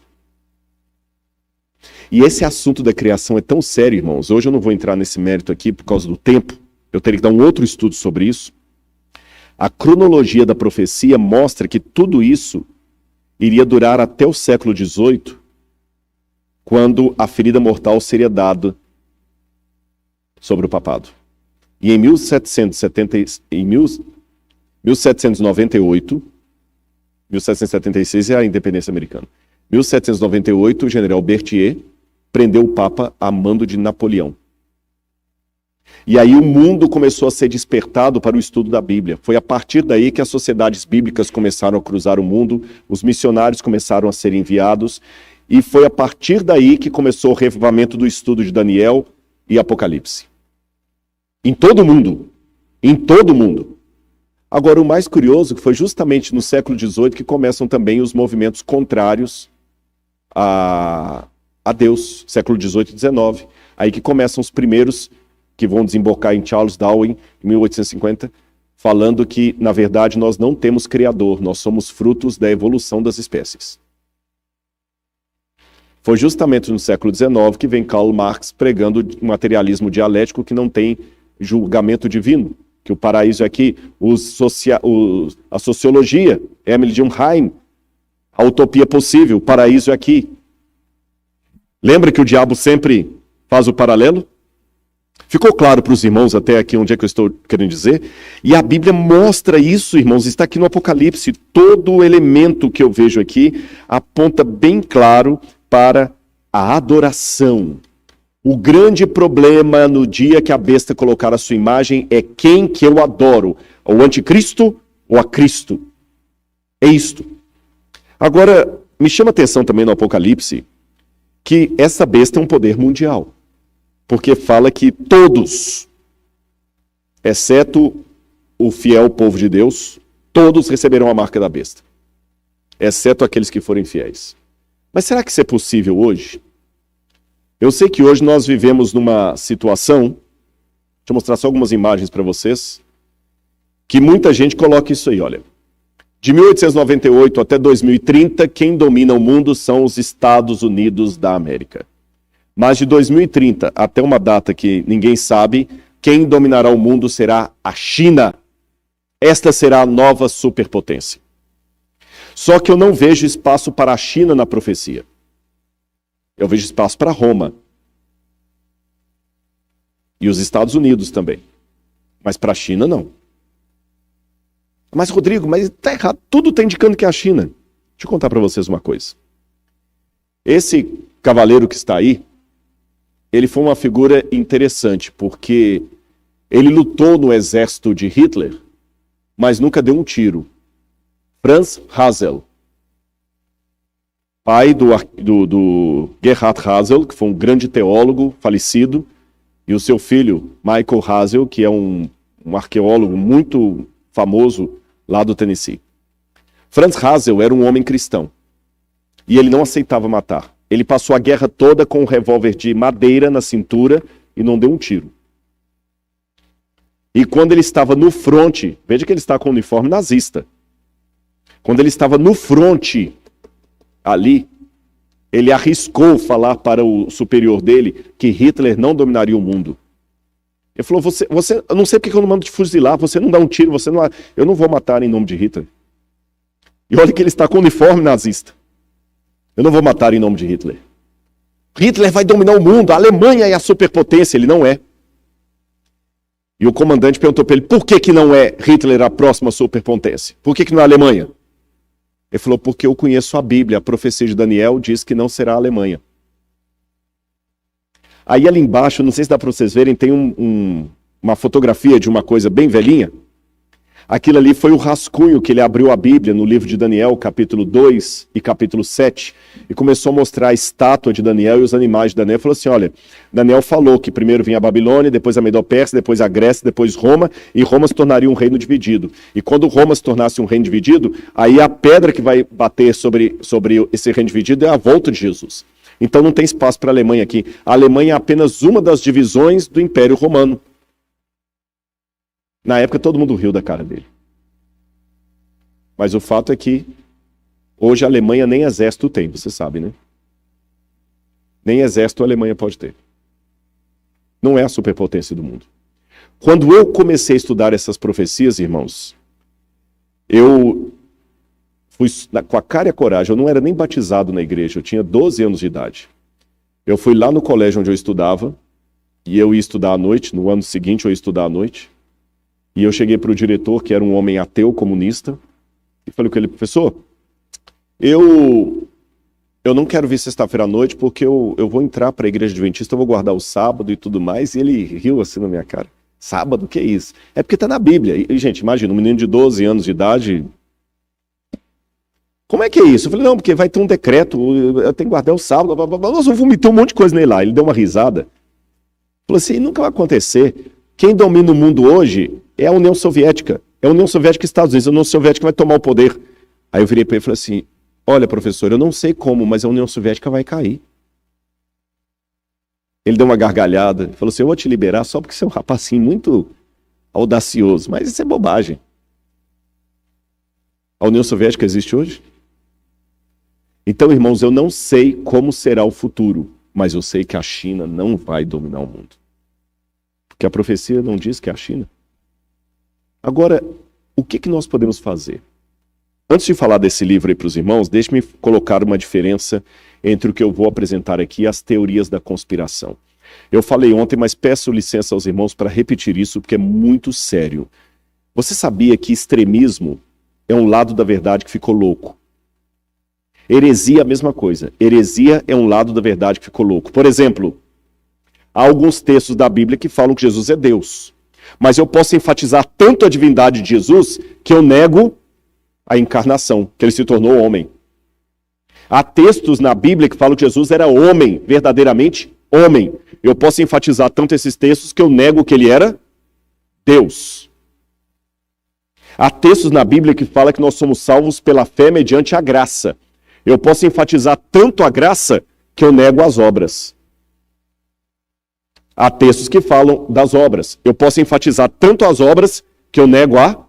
E esse assunto da criação é tão sério, irmãos. Hoje eu não vou entrar nesse mérito aqui por causa do tempo. Eu teria que dar um outro estudo sobre isso. A cronologia da profecia mostra que tudo isso iria durar até o século XVIII, quando a ferida mortal seria dada sobre o papado. E em 1798, 1776 é a independência americana. 1798, o general Berthier prendeu o Papa a mando de Napoleão. E aí o mundo começou a ser despertado para o estudo da Bíblia. Foi a partir daí que as sociedades bíblicas começaram a cruzar o mundo, os missionários começaram a ser enviados, e foi a partir daí que começou o revivamento do estudo de Daniel e Apocalipse. Em todo o mundo. Em todo o mundo. Agora, o mais curioso que foi justamente no século XVIII que começam também os movimentos contrários a Deus, século XVIII e XIX. Aí que começam os primeiros que vão desembocar em Charles Darwin, em 1850, falando que, na verdade, nós não temos criador, nós somos frutos da evolução das espécies. Foi justamente no século XIX que vem Karl Marx pregando o materialismo dialético que não tem julgamento divino, que o paraíso é aqui, a sociologia, Emile Durkheim, a utopia possível, o paraíso é aqui. Lembra que o diabo sempre faz o paralelo? Ficou claro para os irmãos até aqui onde é que eu estou querendo dizer? E a Bíblia mostra isso, irmãos, está aqui no Apocalipse. Todo o elemento que eu vejo aqui aponta bem claro para a adoração. O grande problema no dia que a besta colocar a sua imagem é quem que eu adoro, o anticristo ou a Cristo. É isto. Agora, me chama a atenção também no Apocalipse que essa besta é um poder mundial. Porque fala que todos, exceto o fiel povo de Deus, todos receberão a marca da besta. Exceto aqueles que forem fiéis. Mas será que isso é possível hoje? Eu sei que hoje nós vivemos numa situação, deixa eu mostrar só algumas imagens para vocês, que muita gente coloca isso aí, olha. De 1898 até 2030, quem domina o mundo são os Estados Unidos da América. Mas de 2030 até uma data que ninguém sabe, quem dominará o mundo será a China. Esta será a nova superpotência. Só que eu não vejo espaço para a China na profecia. Eu vejo espaço para Roma. E os Estados Unidos também. Mas para a China, não. Mas, Rodrigo, mas está errado. Tudo está indicando que é a China. Deixa eu contar para vocês uma coisa. Esse cavaleiro que está aí, ele foi uma figura interessante, porque ele lutou no exército de Hitler, mas nunca deu um tiro. Franz Hazel, pai do Gerhard Hazel, que foi um grande teólogo falecido, e o seu filho, Michael Hazel, que é um arqueólogo muito famoso lá do Tennessee. Franz Hazel era um homem cristão, e ele não aceitava matar. Ele passou a guerra toda com um revólver de madeira na cintura e não deu um tiro. E quando ele estava no fronte, veja que ele está com o uniforme nazista. Quando ele estava no fronte, ali, ele arriscou falar para o superior dele que Hitler não dominaria o mundo. Ele falou, eu não sei porque eu não mando te fuzilar, você não dá um tiro, eu não vou matar em nome de Hitler. E olha que ele está com o uniforme nazista. Eu não vou matar em nome de Hitler. Hitler vai dominar o mundo, a Alemanha é a superpotência, ele não é. E o comandante perguntou para ele, por que não é Hitler a próxima superpotência? Por que não é a Alemanha? Ele falou, porque eu conheço a Bíblia, a profecia de Daniel diz que não será a Alemanha. Aí ali embaixo, não sei se dá para vocês verem, tem uma fotografia de uma coisa bem velhinha. Aquilo ali foi o rascunho que ele abriu a Bíblia no livro de Daniel, capítulo 2 e capítulo 7, e começou a mostrar a estátua de Daniel e os animais de Daniel. Falou assim, olha, Daniel falou que primeiro vinha a Babilônia, depois a Medo-Pérsia, depois a Grécia, depois Roma, e Roma se tornaria um reino dividido. E quando Roma se tornasse um reino dividido, aí a pedra que vai bater sobre esse reino dividido é a volta de Jesus. Então não tem espaço para a Alemanha aqui. A Alemanha é apenas uma das divisões do Império Romano. Na época todo mundo riu da cara dele. Mas o fato é que hoje a Alemanha nem exército tem, você sabe, né? Nem exército a Alemanha pode ter. Não é a superpotência do mundo. Quando eu comecei a estudar essas profecias, irmãos, eu fui com a cara e a coragem. Eu não era nem batizado na igreja, eu tinha 12 anos de idade. Eu fui lá no colégio onde eu estudava, e eu ia estudar à noite, no ano seguinte eu ia estudar à noite. E eu cheguei para o diretor, que era um homem ateu, comunista, e falei com ele, professor, eu não quero vir sexta-feira à noite porque eu vou entrar para a igreja adventista, eu vou guardar o sábado e tudo mais. E ele riu assim na minha cara. Sábado? O que é isso? É porque está na Bíblia. E, gente, imagina, um menino de 12 anos de idade. Como é que é isso? Eu falei, não, porque vai ter um decreto, eu tenho que guardar o sábado. Nós vamos vomitar um monte de coisa nele lá. Ele deu uma risada. Falou assim, nunca vai acontecer. Quem domina o mundo hoje é a União Soviética. é a União Soviética e Estados Unidos, a União Soviética vai tomar o poder. Aí eu virei para ele e falei assim, olha, professor, eu não sei como, mas a União Soviética vai cair. Ele deu uma gargalhada, falou assim, eu vou te liberar só porque você é um rapazinho muito audacioso, mas isso é bobagem. A União Soviética existe hoje? Então, irmãos, eu não sei como será o futuro, mas eu sei que a China não vai dominar o mundo. Porque a profecia não diz que é a China. Agora, o que nós podemos fazer? Antes de falar desse livro aí para os irmãos, deixe-me colocar uma diferença entre o que eu vou apresentar aqui e as teorias da conspiração. Eu falei ontem, mas peço licença aos irmãos para repetir isso, porque é muito sério. Você sabia que extremismo é um lado da verdade que ficou louco? Heresia é a mesma coisa. Heresia é um lado da verdade que ficou louco. Por exemplo, há alguns textos da Bíblia que falam que Jesus é Deus. Mas eu posso enfatizar tanto a divindade de Jesus que eu nego a encarnação, que ele se tornou homem. Há textos na Bíblia que falam que Jesus era homem, verdadeiramente homem. Eu posso enfatizar tanto esses textos que eu nego que ele era Deus. Há textos na Bíblia que falam que nós somos salvos pela fé mediante a graça. Eu posso enfatizar tanto a graça que eu nego as obras. Há textos que falam das obras. Eu posso enfatizar tanto as obras que eu nego a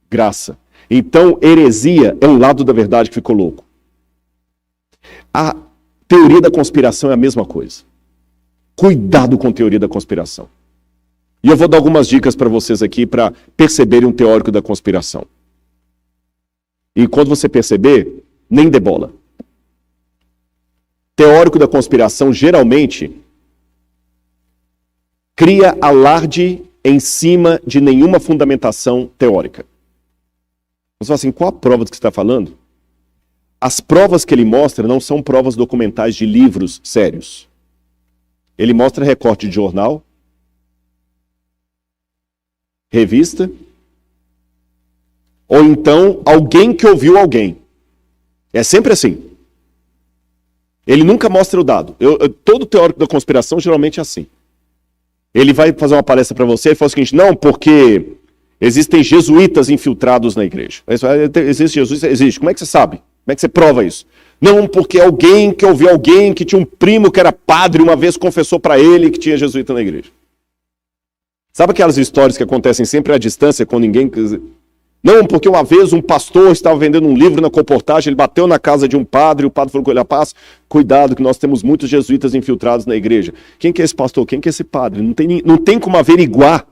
graça. Então, heresia é um lado da verdade que ficou louco. A teoria da conspiração é a mesma coisa. Cuidado com a teoria da conspiração. E eu vou dar algumas dicas para vocês aqui para perceberem um teórico da conspiração. E quando você perceber, nem dê bola. Teórico da conspiração geralmente cria alarde em cima de nenhuma fundamentação teórica. Você fala assim, qual a prova do que você está falando? As provas que ele mostra não são provas documentais de livros sérios. Ele mostra recorte de jornal, revista, ou então alguém que ouviu alguém. É sempre assim. Ele nunca mostra o dado. Todo teórico da conspiração geralmente é assim. Ele vai fazer uma palestra para você e fala o seguinte, não, porque existem jesuítas infiltrados na igreja. Existe jesuíta? Existe. Como é que você sabe? Como é que você prova isso? Não, porque alguém que ouviu alguém que tinha um primo que era padre, uma vez confessou para ele que tinha jesuíta na igreja. Sabe aquelas histórias que acontecem sempre à distância, com ninguém... Não, porque uma vez um pastor estava vendendo um livro na colportagem, ele bateu na casa de um padre, o padre falou com ele, rapaz, cuidado que nós temos muitos jesuítas infiltrados na igreja. Quem que é esse pastor? Quem que é esse padre? Não tem como averiguar.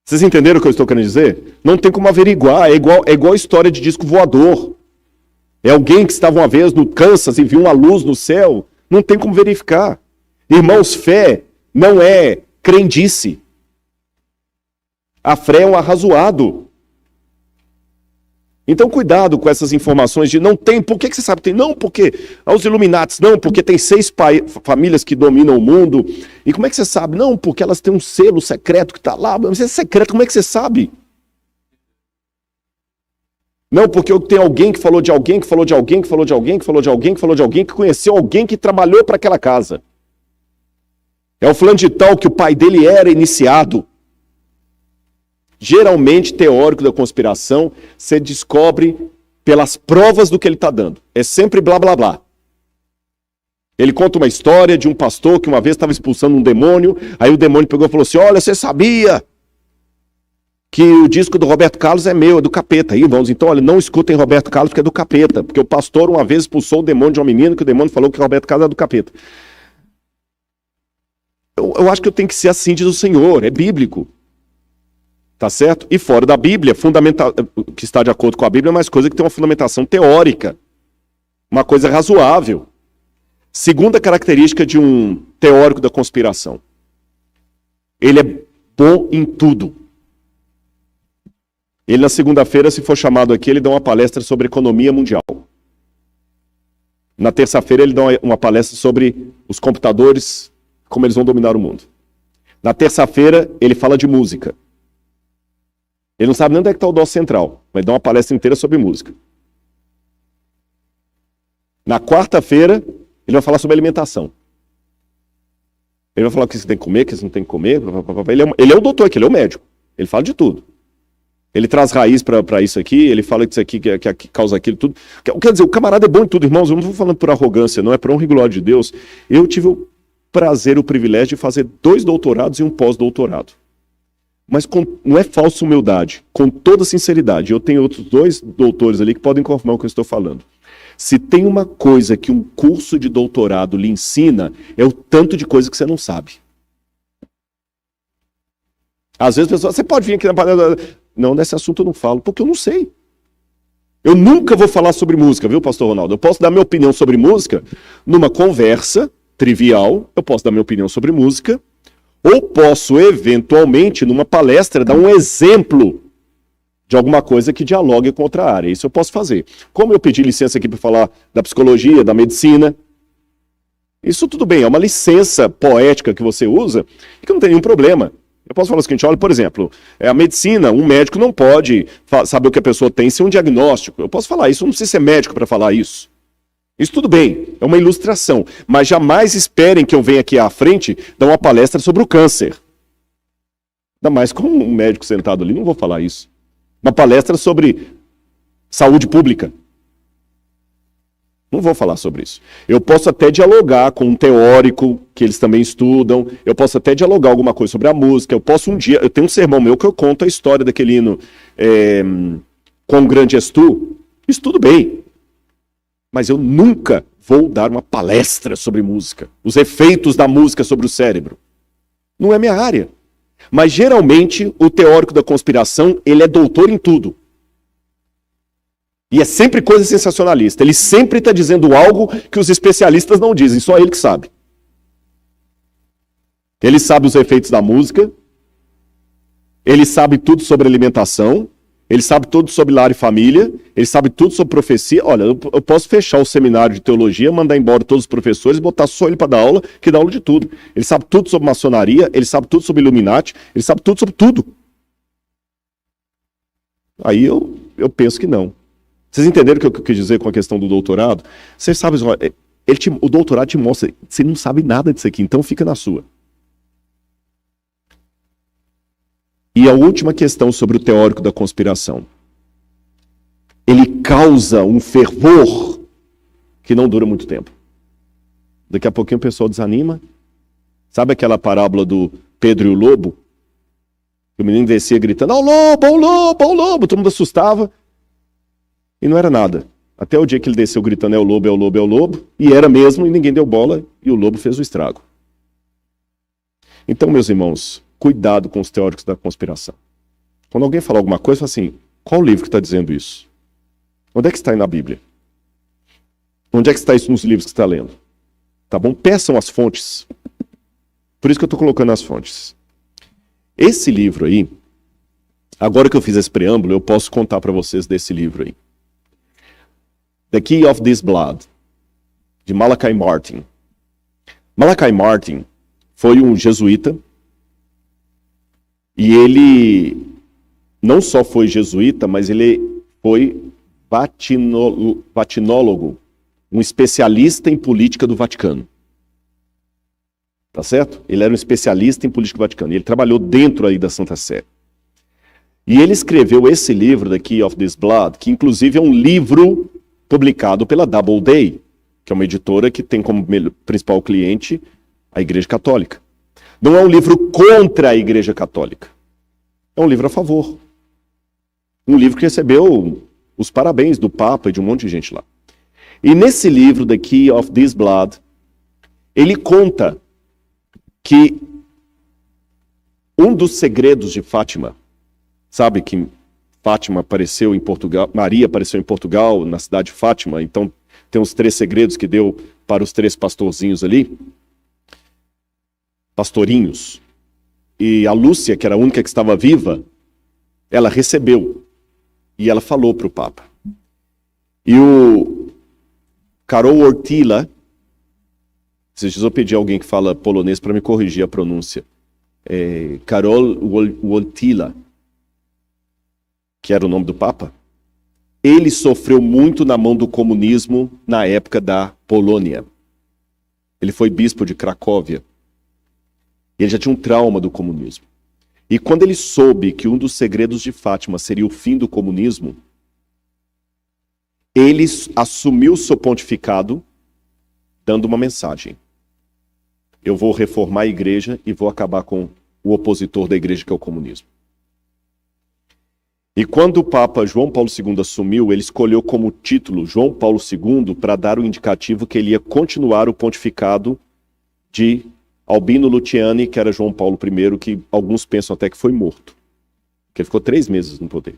Vocês entenderam o que eu estou querendo dizer? Não tem como averiguar, é igual a história de disco voador. É alguém que estava uma vez no Kansas e viu uma luz no céu, não tem como verificar. Irmãos, fé não é crendice. A fé é um arrazoado. Então, cuidado com essas informações de não tem. Por que você sabe que tem? Não, porque os Illuminatis. Não, porque tem 6 famílias que dominam o mundo. E como é que você sabe? Não, porque elas têm um selo secreto que está lá. Mas é secreto, como é que você sabe? Não, porque tem alguém que falou de alguém, que falou de alguém, que falou de alguém, que falou de alguém, que falou de alguém, que conheceu alguém que trabalhou para aquela casa. É o fulano de tal que o pai dele era iniciado. Geralmente, teórico da conspiração, você descobre pelas provas do que ele está dando. É sempre blá, blá, blá. Ele conta uma história de um pastor que uma vez estava expulsando um demônio, aí o demônio pegou e falou assim, olha, você sabia que o disco do Roberto Carlos é meu, é do capeta. Aí, irmãos, então, olha, não escutem Roberto Carlos porque é do capeta, porque o pastor uma vez expulsou o demônio de uma menina que o demônio falou que Roberto Carlos é do capeta. Eu acho que eu tenho que ser assim, diz o Senhor, é bíblico. Tá certo? E fora da Bíblia, que está de acordo com a Bíblia, é mais coisa que tem uma fundamentação teórica. Uma coisa razoável. Segunda característica de um teórico da conspiração. Ele é bom em tudo. Ele na segunda-feira, se for chamado aqui, ele dá uma palestra sobre economia mundial. Na terça-feira ele dá uma palestra sobre os computadores, como eles vão dominar o mundo. Na terça-feira ele fala de música. Ele não sabe nem onde é que está o dó central, mas dá uma palestra inteira sobre música. Na quarta-feira, ele vai falar sobre alimentação. Ele vai falar o que você tem que comer, o que você não tem que comer. Ele é o doutor aqui, ele é o médico. Ele fala de tudo. Ele traz raiz para isso aqui, ele fala que isso aqui que causa aquilo, tudo. Quer dizer, o camarada é bom em tudo, irmãos. Eu não estou falando por arrogância, não, é por honra e glória de Deus. Eu tive o prazer, o privilégio de fazer 2 doutorados e um pós-doutorado. Mas não é falsa humildade, com toda sinceridade. Eu tenho outros 2 doutores ali que podem confirmar o que eu estou falando. Se tem uma coisa que um curso de doutorado lhe ensina, é o tanto de coisa que você não sabe. Às vezes a pessoa, você pode vir aqui na palestra. Não, nesse assunto eu não falo, porque eu não sei. Eu nunca vou falar sobre música, viu, pastor Ronaldo? Eu posso dar minha opinião sobre música numa conversa trivial, eu posso dar minha opinião sobre música, ou posso, eventualmente, numa palestra, dar um exemplo de alguma coisa que dialogue com outra área. Isso eu posso fazer. Como eu pedi licença aqui para falar da psicologia, da medicina, isso tudo bem, é uma licença poética que você usa e que não tem nenhum problema. Eu posso falar o seguinte, olha, por exemplo, a medicina, um médico não pode saber o que a pessoa tem sem um diagnóstico. Eu posso falar isso, eu não preciso ser médico para falar isso. Isso tudo bem, é uma ilustração. Mas jamais esperem que eu venha aqui à frente dar uma palestra sobre o câncer. Ainda mais com um médico sentado ali, não vou falar isso. Uma palestra sobre saúde pública. Não vou falar sobre isso. Eu posso até dialogar com um teórico, que eles também estudam. Eu posso até dialogar alguma coisa sobre a música. Eu tenho um sermão meu que eu conto a história daquele hino Quão Grande És Tu. Isso tudo bem. Mas eu nunca vou dar uma palestra sobre música. Os efeitos da música sobre o cérebro. Não é minha área. Mas geralmente o teórico da conspiração, ele é doutor em tudo. E é sempre coisa sensacionalista. Ele sempre está dizendo algo que os especialistas não dizem, só ele que sabe. Ele sabe os efeitos da música, ele sabe tudo sobre alimentação, ele sabe tudo sobre lar e família, ele sabe tudo sobre profecia. Olha, eu posso fechar o seminário de teologia, mandar embora todos os professores e botar só ele para dar aula, que dá aula de tudo. Ele sabe tudo sobre maçonaria, ele sabe tudo sobre Illuminati, ele sabe tudo sobre tudo. Aí eu penso que não. Vocês entenderam o que eu quis dizer com a questão do doutorado? Vocês sabem, o doutorado te mostra, você não sabe nada disso aqui, então fica na sua. E a última questão sobre o teórico da conspiração. Ele causa um fervor que não dura muito tempo. Daqui a pouquinho o pessoal desanima. Sabe aquela parábola do Pedro e o lobo? Que o menino descia gritando, ó o lobo, ó o lobo, ó o lobo. Todo mundo assustava. E não era nada. Até o dia que ele desceu gritando, é o lobo, é o lobo, é o lobo. E era mesmo, e ninguém deu bola, e o lobo fez o estrago. Então, meus irmãos, cuidado com os teóricos da conspiração. Quando alguém falar alguma coisa, fala assim, qual livro que está dizendo isso? Onde é que está aí na Bíblia? Onde é que está isso nos livros que você está lendo? Tá bom? Peçam as fontes. Por isso que eu estou colocando as fontes. Esse livro aí, agora que eu fiz esse preâmbulo, eu posso contar para vocês desse livro aí. The Key of This Blood, de Malachi Martin. Malachi Martin foi um jesuíta, e ele não só foi jesuíta, mas ele foi vatinólogo, um especialista em política do Vaticano. Tá certo? Ele era um especialista em política do Vaticano, e ele trabalhou dentro aí da Santa Sé. E ele escreveu esse livro, The Key of This Blood, que inclusive é um livro publicado pela Doubleday, que é uma editora que tem como principal cliente a Igreja Católica. Não é um livro contra a Igreja Católica. É um livro a favor. Um livro que recebeu os parabéns do Papa e de um monte de gente lá. E nesse livro, The Key of This Blood, ele conta que um dos segredos de Fátima, sabe que Fátima apareceu em Portugal, Maria apareceu em Portugal, na cidade de Fátima, então tem os 3 segredos que deu para os 3 pastorzinhos ali, pastorinhos. E a Lúcia, que era a única que estava viva, ela recebeu e ela falou para o Papa. E o Karol Wojtyła, esses dias eu pedi a alguém que fala polonês para me corrigir a pronúncia, Karol Wojtyła, que era o nome do Papa, ele sofreu muito na mão do comunismo na época da Polônia. Ele foi bispo de Cracóvia. Ele já tinha um trauma do comunismo. E quando ele soube que um dos segredos de Fátima seria o fim do comunismo, ele assumiu seu pontificado dando uma mensagem. Eu vou reformar a igreja e vou acabar com o opositor da igreja, que é o comunismo. E quando o Papa João Paulo II assumiu, ele escolheu como título João Paulo II para dar o indicativo que ele ia continuar o pontificado de Albino Luciani, que era João Paulo I, que alguns pensam até que foi morto. Que ele ficou 3 meses no poder.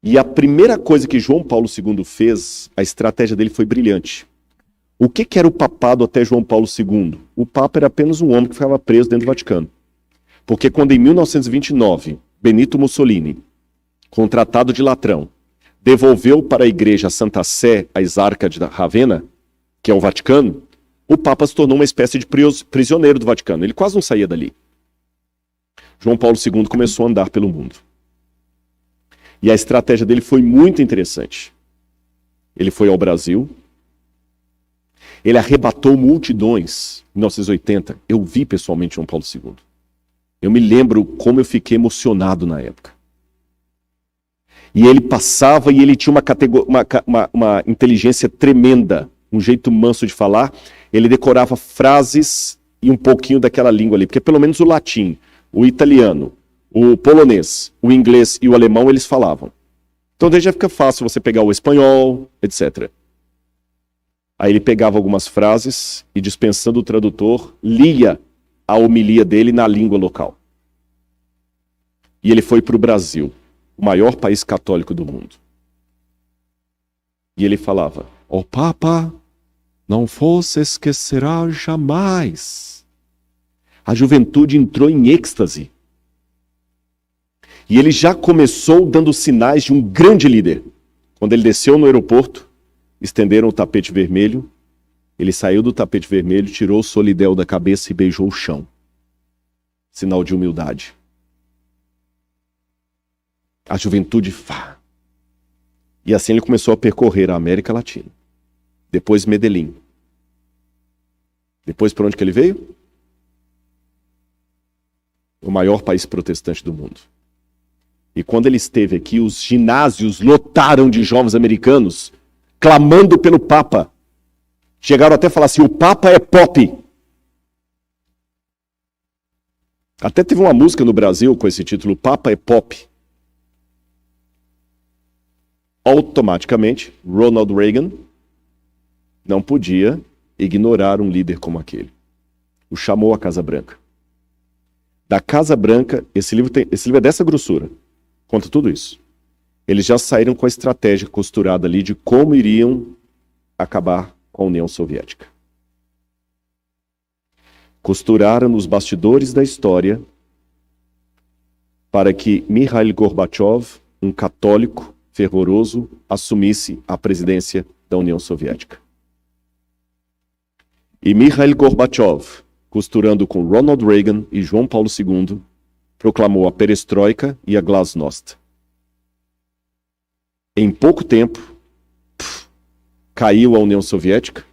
E a primeira coisa que João Paulo II fez, a estratégia dele foi brilhante. O que era o papado até João Paulo II? O Papa era apenas um homem que ficava preso dentro do Vaticano. Porque quando em 1929, Benito Mussolini, com o Tratado de Latrão, devolveu para a igreja a Santa Sé, a exarca de Ravenna, que é o Vaticano, o Papa se tornou uma espécie de prisioneiro do Vaticano. Ele quase não saía dali. João Paulo II começou a andar pelo mundo. E a estratégia dele foi muito interessante. Ele foi ao Brasil. Ele arrebatou multidões em 1980. Eu vi pessoalmente João Paulo II. Eu me lembro como eu fiquei emocionado na época. E ele passava e ele tinha uma inteligência tremenda, um jeito manso de falar. Ele decorava frases e um pouquinho daquela língua ali, porque pelo menos o latim, o italiano, o polonês, o inglês e o alemão eles falavam. Então daí já fica fácil você pegar o espanhol, etc. Aí ele pegava algumas frases e, dispensando o tradutor, lia a homilia dele na língua local. E ele foi para o Brasil, o maior país católico do mundo. E ele falava: "Ó Papa, não vos esquecerá jamais." A juventude entrou em êxtase. E ele já começou dando sinais de um grande líder. Quando ele desceu no aeroporto, estenderam o tapete vermelho, ele saiu do tapete vermelho, tirou o solidel da cabeça e beijou o chão. Sinal de humildade. A juventude E assim ele começou a percorrer a América Latina. Depois Medellín. Depois para onde que ele veio? O maior país protestante do mundo. E quando ele esteve aqui, os ginásios lotaram de jovens americanos, clamando pelo Papa. Chegaram até a falar assim: o Papa é pop. Até teve uma música no Brasil com esse título, Papa é pop. Automaticamente, Ronald Reagan não podia ignorar um líder como aquele. O chamou à Casa Branca. Da Casa Branca, esse livro é dessa grossura. Conta tudo isso. Eles já saíram com a estratégia costurada ali de como iriam acabar com a União Soviética. Costuraram nos bastidores da história para que Mikhail Gorbachev, um católico fervoroso, assumisse a presidência da União Soviética. E Mikhail Gorbachev, costurando com Ronald Reagan e João Paulo II, proclamou a perestroika e a glasnost. Em pouco tempo, caiu a União Soviética,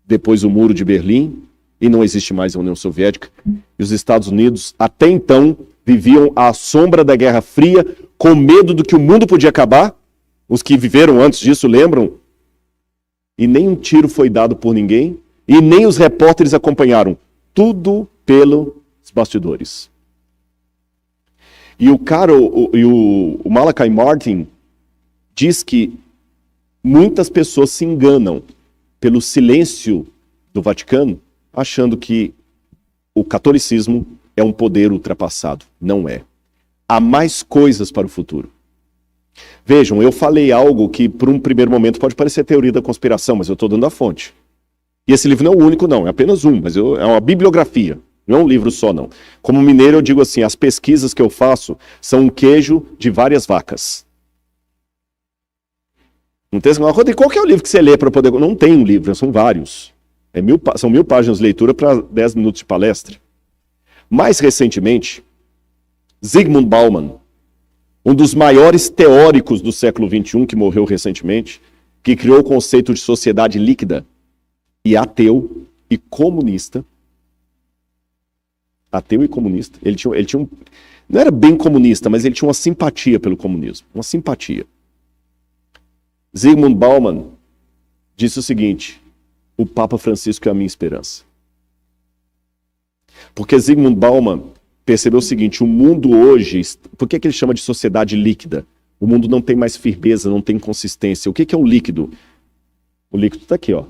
depois o Muro de Berlim, e não existe mais a União Soviética. E os Estados Unidos, até então, viviam à sombra da Guerra Fria, com medo do que o mundo podia acabar. Os que viveram antes disso lembram. E nem um tiro foi dado por ninguém, e nem os repórteres acompanharam. Tudo pelos bastidores. E o Malachi Martin diz que muitas pessoas se enganam pelo silêncio do Vaticano, achando que o catolicismo é um poder ultrapassado. Não é. Há mais coisas para o futuro. Vejam, eu falei algo que por um primeiro momento pode parecer teoria da conspiração, mas eu estou dando a fonte. E esse livro não é o único não, é apenas um, mas é uma bibliografia. Não é um livro só, não. Como mineiro, eu digo assim, as pesquisas que eu faço são um queijo de várias vacas. Não tem assim, Rodrigo, qual que é o livro que você lê para poder... Não tem um livro, são vários. São 1000 páginas de leitura para 10 minutos de palestra. Mais recentemente, Zygmunt Bauman, um dos maiores teóricos do século XXI, que morreu recentemente, que criou o conceito de sociedade líquida e ateu e comunista, ateu e comunista. Ele tinha um, não era bem comunista, mas ele tinha uma simpatia pelo comunismo, uma simpatia. Zygmunt Bauman disse o seguinte: o Papa Francisco é a minha esperança. Porque Zygmunt Bauman percebeu o seguinte: o mundo hoje, por que ele chama de sociedade líquida? O mundo não tem mais firmeza, não tem consistência. O que é um líquido? O líquido está aqui, ó.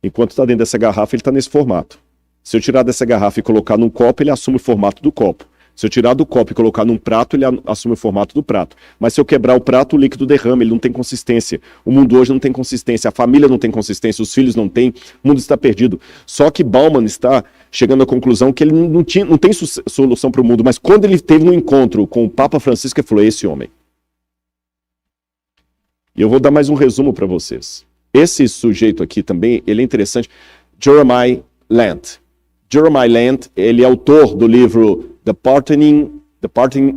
Enquanto está dentro dessa garrafa, ele está nesse formato. Se eu tirar dessa garrafa e colocar num copo, ele assume o formato do copo. Se eu tirar do copo e colocar num prato, ele assume o formato do prato. Mas se eu quebrar o prato, o líquido derrama, ele não tem consistência. O mundo hoje não tem consistência, a família não tem consistência, os filhos não têm, o mundo está perdido. Só que Bauman está chegando à conclusão que ele não tem solução para o mundo, mas quando ele teve um encontro com o Papa Francisco, ele falou: esse homem. E eu vou dar mais um resumo para vocês. Esse sujeito aqui também, ele é interessante. Jeremiah Lant. Jeremiah Lant, ele é autor do livro The Parting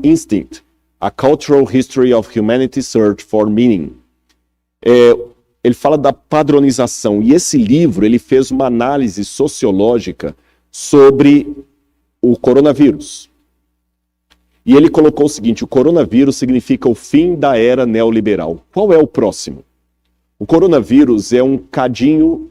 Instinct, A Cultural History of Humanity's Search for Meaning. Ele fala da padronização, e esse livro ele fez uma análise sociológica sobre o coronavírus. E ele colocou o seguinte: o coronavírus significa o fim da era neoliberal. Qual é o próximo? O coronavírus é um cadinho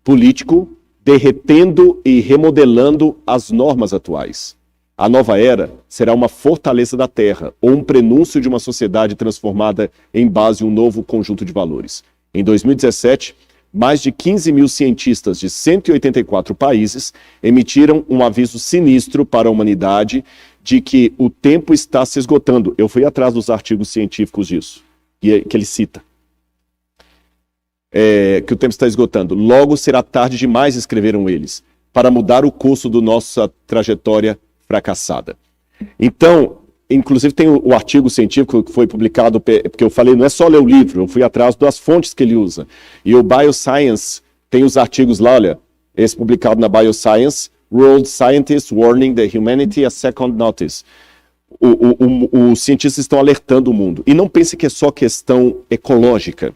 político derretendo e remodelando as normas atuais. A nova era será uma fortaleza da Terra, ou um prenúncio de uma sociedade transformada em base a um novo conjunto de valores. Em 2017, mais de 15 mil cientistas de 184 países emitiram um aviso sinistro para a humanidade de que o tempo está se esgotando. Eu fui atrás dos artigos científicos disso, que ele cita. Que o tempo está esgotando. Logo será tarde demais, escreveram eles, para mudar o curso da nossa trajetória fracassada. Então, inclusive tem o artigo científico que foi publicado, porque eu falei, não é só ler o livro, eu fui atrás das fontes que ele usa. E o Bioscience tem os artigos lá, olha, esse publicado na Bioscience, World Scientists Warning the Humanity a Second Notice. Os cientistas estão alertando o mundo. E não pense que é só questão ecológica.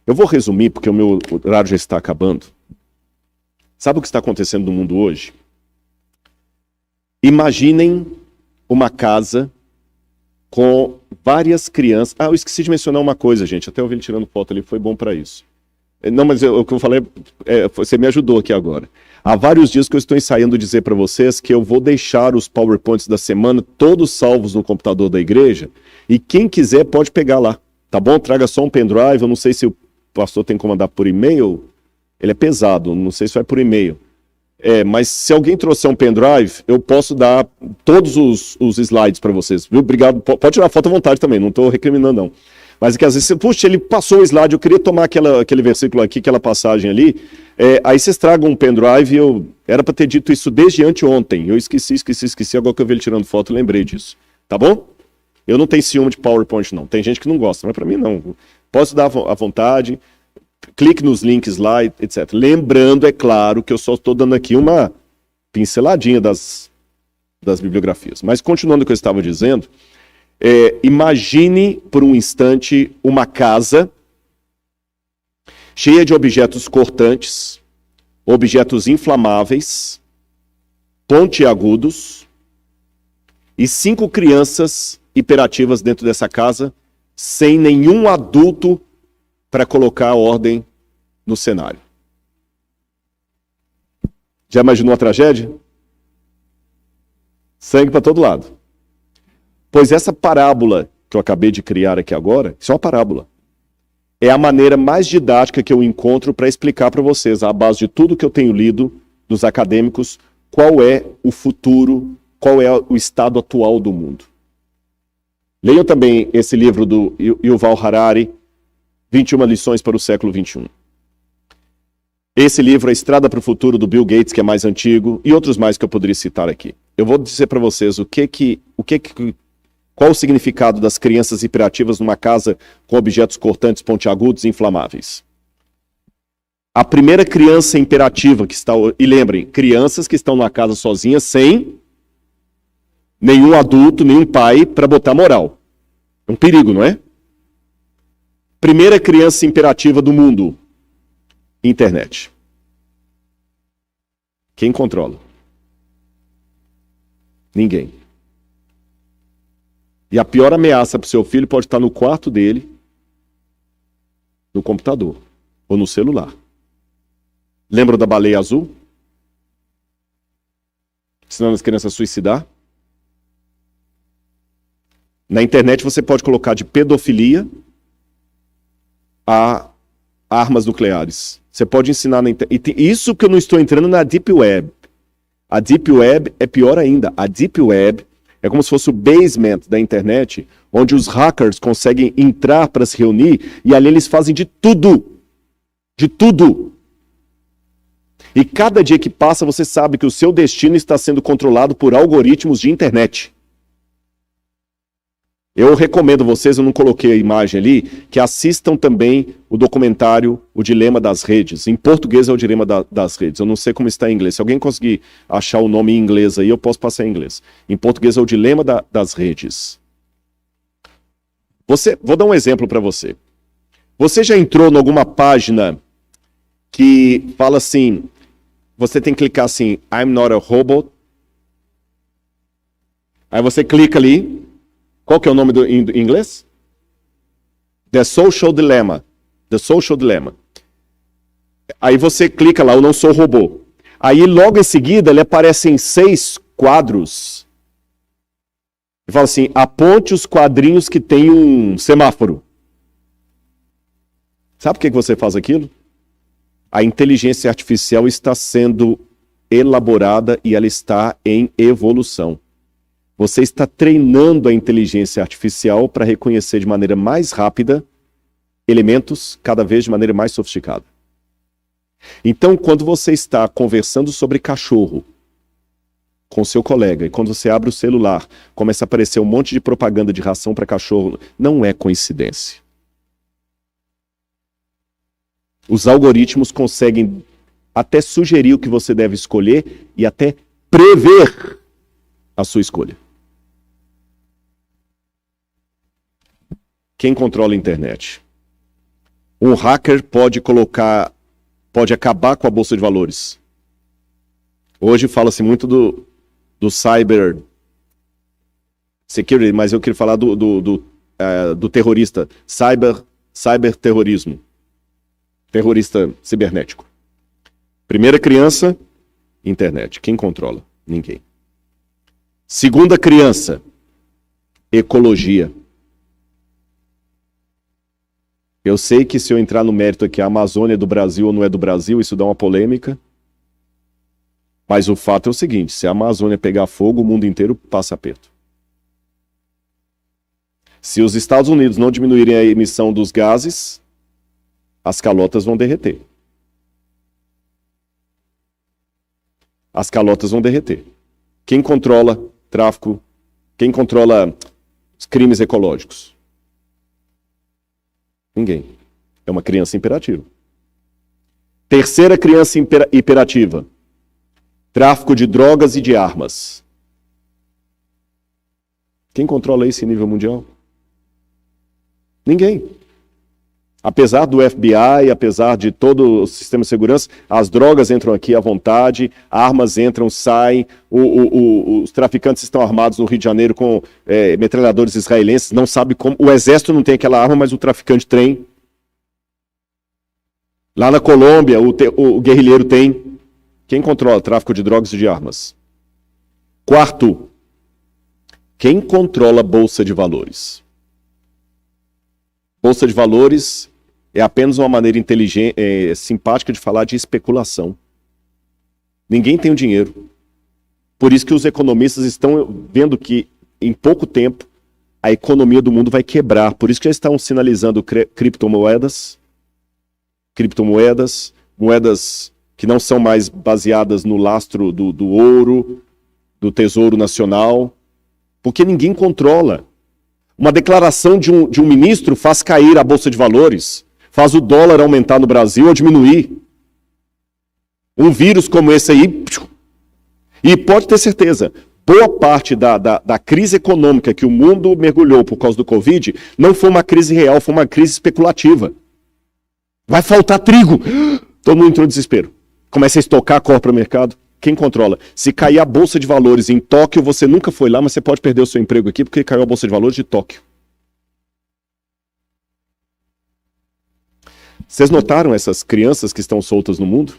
Eu vou resumir, porque o meu horário já está acabando. Sabe o que está acontecendo no mundo hoje? Imaginem uma casa com várias crianças. Eu esqueci de mencionar uma coisa, gente. Até eu vi ele tirando foto ali, foi bom para isso. Não, mas o que eu falei, você me ajudou aqui agora. Há vários dias que eu estou ensaiando dizer para vocês que eu vou deixar os PowerPoints da semana todos salvos no computador da igreja, e quem quiser pode pegar lá, tá bom? Traga só um pendrive, eu não sei se o pastor tem que mandar por e-mail, ele é pesado, não sei se vai por e-mail. Mas se alguém trouxer um pendrive, eu posso dar todos os slides para vocês, viu? Obrigado, pode tirar foto à vontade também, não estou recriminando não. Mas é que às vezes, puxa, ele passou o slide, eu queria tomar aquele versículo aqui, aquela passagem ali, aí vocês tragam um pendrive, era para ter dito isso desde anteontem, eu esqueci, agora que eu vi ele tirando foto, eu lembrei disso, tá bom? Eu não tenho ciúme de PowerPoint não, tem gente que não gosta, mas para mim não. Posso dar à vontade, clique nos links lá, etc. Lembrando, é claro, que eu só estou dando aqui uma pinceladinha das bibliografias. Mas continuando o que eu estava dizendo, imagine por um instante uma casa cheia de objetos cortantes, objetos inflamáveis, pontiagudos e 5 crianças hiperativas dentro dessa casa, sem nenhum adulto para colocar ordem no cenário. Já imaginou a tragédia? Sangue para todo lado. Pois essa parábola que eu acabei de criar aqui agora, isso é uma parábola. É a maneira mais didática que eu encontro para explicar para vocês, à base de tudo que eu tenho lido dos acadêmicos, qual é o futuro, qual é o estado atual do mundo. Leiam também esse livro do Yuval Harari, 21 lições para o século XXI. Esse livro, A Estrada para o Futuro, do Bill Gates, que é mais antigo, e outros mais que eu poderia citar aqui. Eu vou dizer para vocês qual o significado das crianças hiperativas numa casa com objetos cortantes, pontiagudos e inflamáveis. A primeira criança imperativa que está... E lembrem, crianças que estão numa casa sozinhas sem nenhum adulto, nenhum pai para botar moral. É um perigo, não é? Primeira criança imperativa do mundo. Internet. Quem controla? Ninguém. E a pior ameaça para o seu filho pode estar no quarto dele, no computador ou no celular. Lembra da baleia azul? Ensinando as crianças a suicidar? Na internet você pode colocar de pedofilia a armas nucleares. Você pode ensinar na internet. Isso que eu não estou entrando na Deep Web. A Deep Web é pior ainda. A Deep Web é como se fosse o basement da internet, onde os hackers conseguem entrar para se reunir e ali eles fazem de tudo. De tudo. E cada dia que passa você sabe que o seu destino está sendo controlado por algoritmos de internet. Eu recomendo vocês, eu não coloquei a imagem ali, que assistam também o documentário O Dilema das Redes. Em português é O Dilema das Redes. Eu não sei como está em inglês. Se alguém conseguir achar o nome em inglês aí, eu posso passar em inglês. Em português é O Dilema das Redes. Vou dar um exemplo para você. Você já entrou em alguma página que fala assim, você tem que clicar assim, I'm not a robot. Aí você clica ali. Qual que é o nome em inglês? The Social Dilemma. The Social Dilemma. Aí você clica lá, eu não sou robô. Aí logo em seguida, ele aparece em 6 quadros. E fala assim, aponte os quadrinhos que tem um semáforo. Sabe por que você faz aquilo? A inteligência artificial está sendo elaborada e ela está em evolução. Você está treinando a inteligência artificial para reconhecer de maneira mais rápida elementos, cada vez de maneira mais sofisticada. Então, quando você está conversando sobre cachorro com seu colega, e quando você abre o celular, começa a aparecer um monte de propaganda de ração para cachorro, não é coincidência. Os algoritmos conseguem até sugerir o que você deve escolher e até prever a sua escolha. Quem controla a internet? Um hacker pode acabar com a bolsa de valores. Hoje fala-se muito do cyber security, mas eu queria falar do terrorista, cyberterrorismo, terrorista cibernético. Primeira criança, internet. Quem controla? Ninguém. Segunda criança, ecologia. Eu sei que se eu entrar no mérito aqui, a Amazônia é do Brasil ou não é do Brasil, isso dá uma polêmica. Mas o fato é o seguinte, se a Amazônia pegar fogo, o mundo inteiro passa aperto. Se os Estados Unidos não diminuírem a emissão dos gases, as calotas vão derreter. As calotas vão derreter. Quem controla tráfico? Quem controla os crimes ecológicos? Ninguém. É uma criança imperativa. Terceira criança hiperativa. Tráfico de drogas e de armas. Quem controla isso em nível mundial? Ninguém. Apesar do FBI, apesar de todo o sistema de segurança, as drogas entram aqui à vontade, armas entram, saem, os traficantes estão armados no Rio de Janeiro com metralhadores israelenses, não sabe como, o exército não tem aquela arma, mas o traficante tem. Lá na Colômbia, o guerrilheiro tem. Quem controla o tráfico de drogas e de armas? Quarto, quem controla a Bolsa de Valores? Bolsa de Valores é apenas uma maneira inteligente, simpática de falar de especulação. Ninguém tem o dinheiro. Por isso que os economistas estão vendo que, em pouco tempo, a economia do mundo vai quebrar. Por isso que eles estão sinalizando criptomoedas, moedas que não são mais baseadas no lastro do ouro, do Tesouro Nacional, porque ninguém controla. Uma declaração de um ministro faz cair a Bolsa de Valores, faz o dólar aumentar no Brasil ou diminuir. Um vírus como esse aí, e pode ter certeza, boa parte da crise econômica que o mundo mergulhou por causa do Covid, não foi uma crise real, foi uma crise especulativa. Vai faltar trigo. Todo mundo entrou em desespero. Começa a estocar, corre para o mercado. Quem controla? Se cair a Bolsa de Valores em Tóquio, você nunca foi lá, mas você pode perder o seu emprego aqui porque caiu a Bolsa de Valores de Tóquio. Vocês notaram essas crianças que estão soltas no mundo?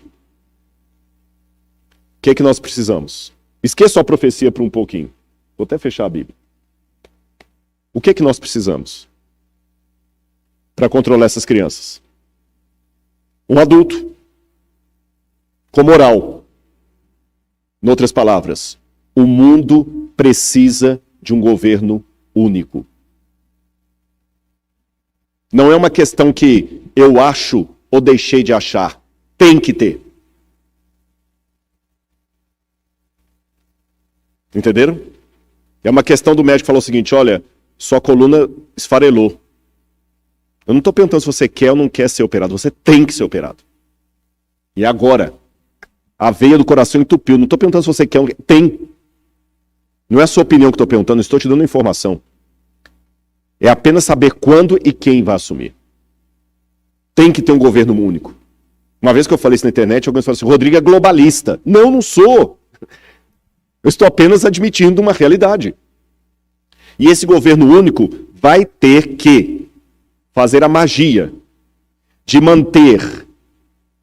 O que é que nós precisamos? Esqueça a profecia por um pouquinho. Vou até fechar a Bíblia. O que é que nós precisamos para controlar essas crianças? Um adulto com moral. Em outras palavras, o mundo precisa de um governo único. Não é uma questão que eu acho ou deixei de achar. Tem que ter. Entenderam? É uma questão do médico que falou o seguinte, olha, sua coluna esfarelou. Eu não estou perguntando se você quer ou não quer ser operado, você tem que ser operado. E agora? A veia do coração entupiu. Não estou perguntando se você quer ou não quer. Tem. Não é a sua opinião que estou perguntando, estou te dando informação. É apenas saber quando e quem vai assumir. Tem que ter um governo único. Uma vez que eu falei isso na internet, alguém falou assim, Rodrigo é globalista. Não, não sou. Eu estou apenas admitindo uma realidade. E esse governo único vai ter que fazer a magia de manter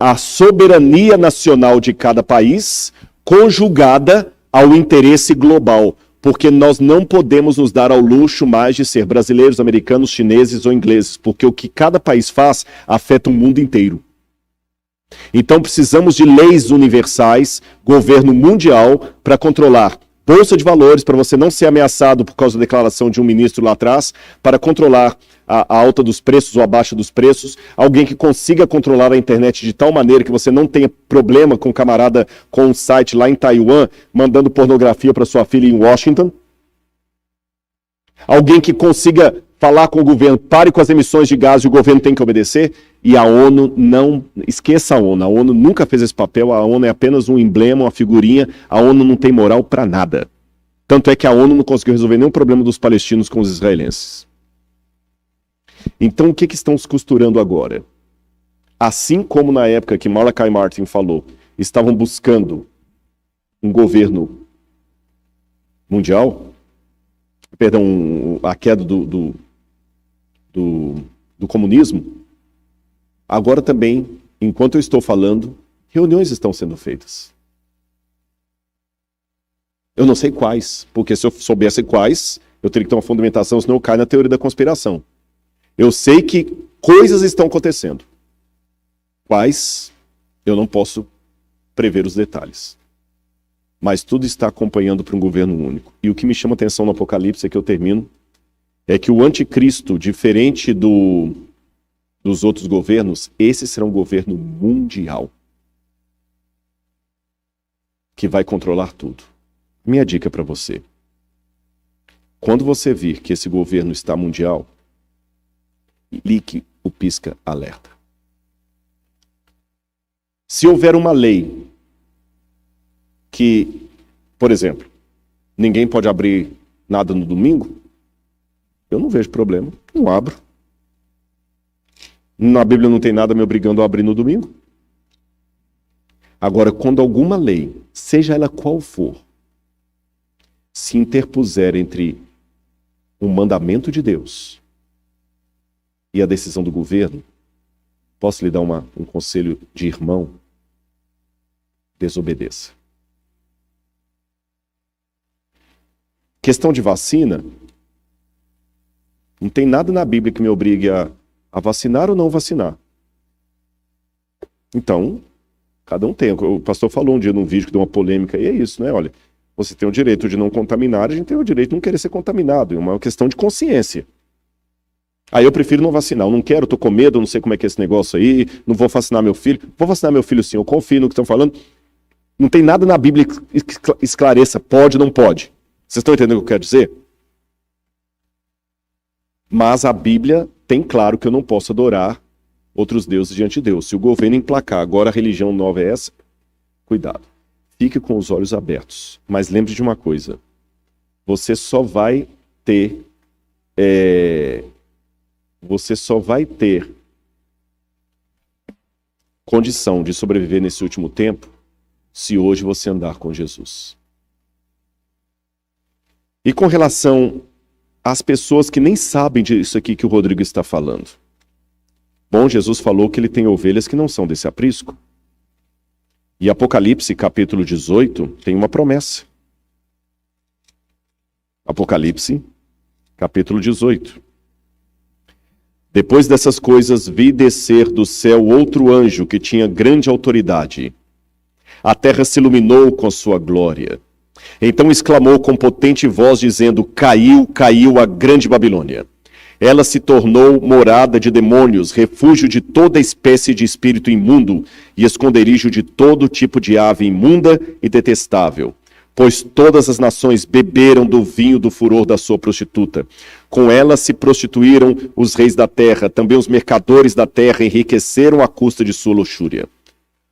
a soberania nacional de cada país conjugada ao interesse global, porque nós não podemos nos dar ao luxo mais de ser brasileiros, americanos, chineses ou ingleses, porque o que cada país faz afeta o mundo inteiro. Então precisamos de leis universais, governo mundial, para controlar bolsa de valores, para você não ser ameaçado por causa da declaração de um ministro lá atrás, para controlar a alta dos preços ou a baixa dos preços, alguém que consiga controlar a internet de tal maneira que você não tenha problema com um camarada com um site lá em Taiwan, mandando pornografia para sua filha em Washington. Alguém que consiga falar com o governo, pare com as emissões de gás e o governo tem que obedecer. E a ONU não... Esqueça a ONU nunca fez esse papel, a ONU é apenas um emblema, uma figurinha, a ONU não tem moral para nada. Tanto é que a ONU não conseguiu resolver nenhum problema dos palestinos com os israelenses. Então o que estão se costurando agora? Assim como na época que Malachi Martin falou, estavam buscando um governo mundial, perdão, a queda do comunismo, agora também, enquanto eu estou falando, reuniões estão sendo feitas. Eu não sei quais, porque se eu soubesse quais, eu teria que ter uma fundamentação, senão eu caio na teoria da conspiração. Eu sei que coisas estão acontecendo. Quais, eu não posso prever os detalhes. Mas tudo está acompanhando para um governo único. E o que me chama a atenção no Apocalipse, é que eu termino, é que o anticristo, diferente dos outros governos, esse será um governo mundial. Que vai controlar tudo. Minha dica para você. Quando você vir que esse governo está mundial, ligue o pisca-alerta. Se houver uma lei que, por exemplo, ninguém pode abrir nada no domingo, eu não vejo problema, não abro. Na Bíblia não tem nada me obrigando a abrir no domingo. Agora, quando alguma lei, seja ela qual for, se interpuser entre um mandamento de Deus e a decisão do governo, posso lhe dar um conselho de irmão? Desobedeça. Questão de vacina, não tem nada na Bíblia que me obrigue a vacinar ou não vacinar. Então, cada um tem. O pastor falou um dia num vídeo que deu uma polêmica, e é isso, né? Olha, você tem o direito de não contaminar, a gente tem o direito de não querer ser contaminado. É uma questão de consciência. Aí eu prefiro não vacinar, eu não quero, estou com medo, eu não sei como é que é esse negócio aí, não vou vacinar meu filho. Vou vacinar meu filho sim, eu confio no que estão falando. Não tem nada na Bíblia que esclareça, pode ou não pode. Vocês estão entendendo o que eu quero dizer? Mas a Bíblia tem claro que eu não posso adorar outros deuses diante de Deus. Se o governo emplacar, agora a religião nova é essa, cuidado. Fique com os olhos abertos. Mas lembre de uma coisa, você só vai ter condição de sobreviver nesse último tempo se hoje você andar com Jesus. E com relação às pessoas que nem sabem disso aqui que o Rodrigo está falando. Bom, Jesus falou que ele tem ovelhas que não são desse aprisco. E Apocalipse, capítulo 18, tem uma promessa. Apocalipse, capítulo 18. Depois dessas coisas, vi descer do céu outro anjo que tinha grande autoridade. A terra se iluminou com sua glória. Então exclamou com potente voz, dizendo: Caiu, caiu a grande Babilônia. Ela se tornou morada de demônios, refúgio de toda espécie de espírito imundo e esconderijo de todo tipo de ave imunda e detestável. Pois todas as nações beberam do vinho do furor da sua prostituta. Com ela se prostituíram os reis da terra, também os mercadores da terra enriqueceram à custa de sua luxúria.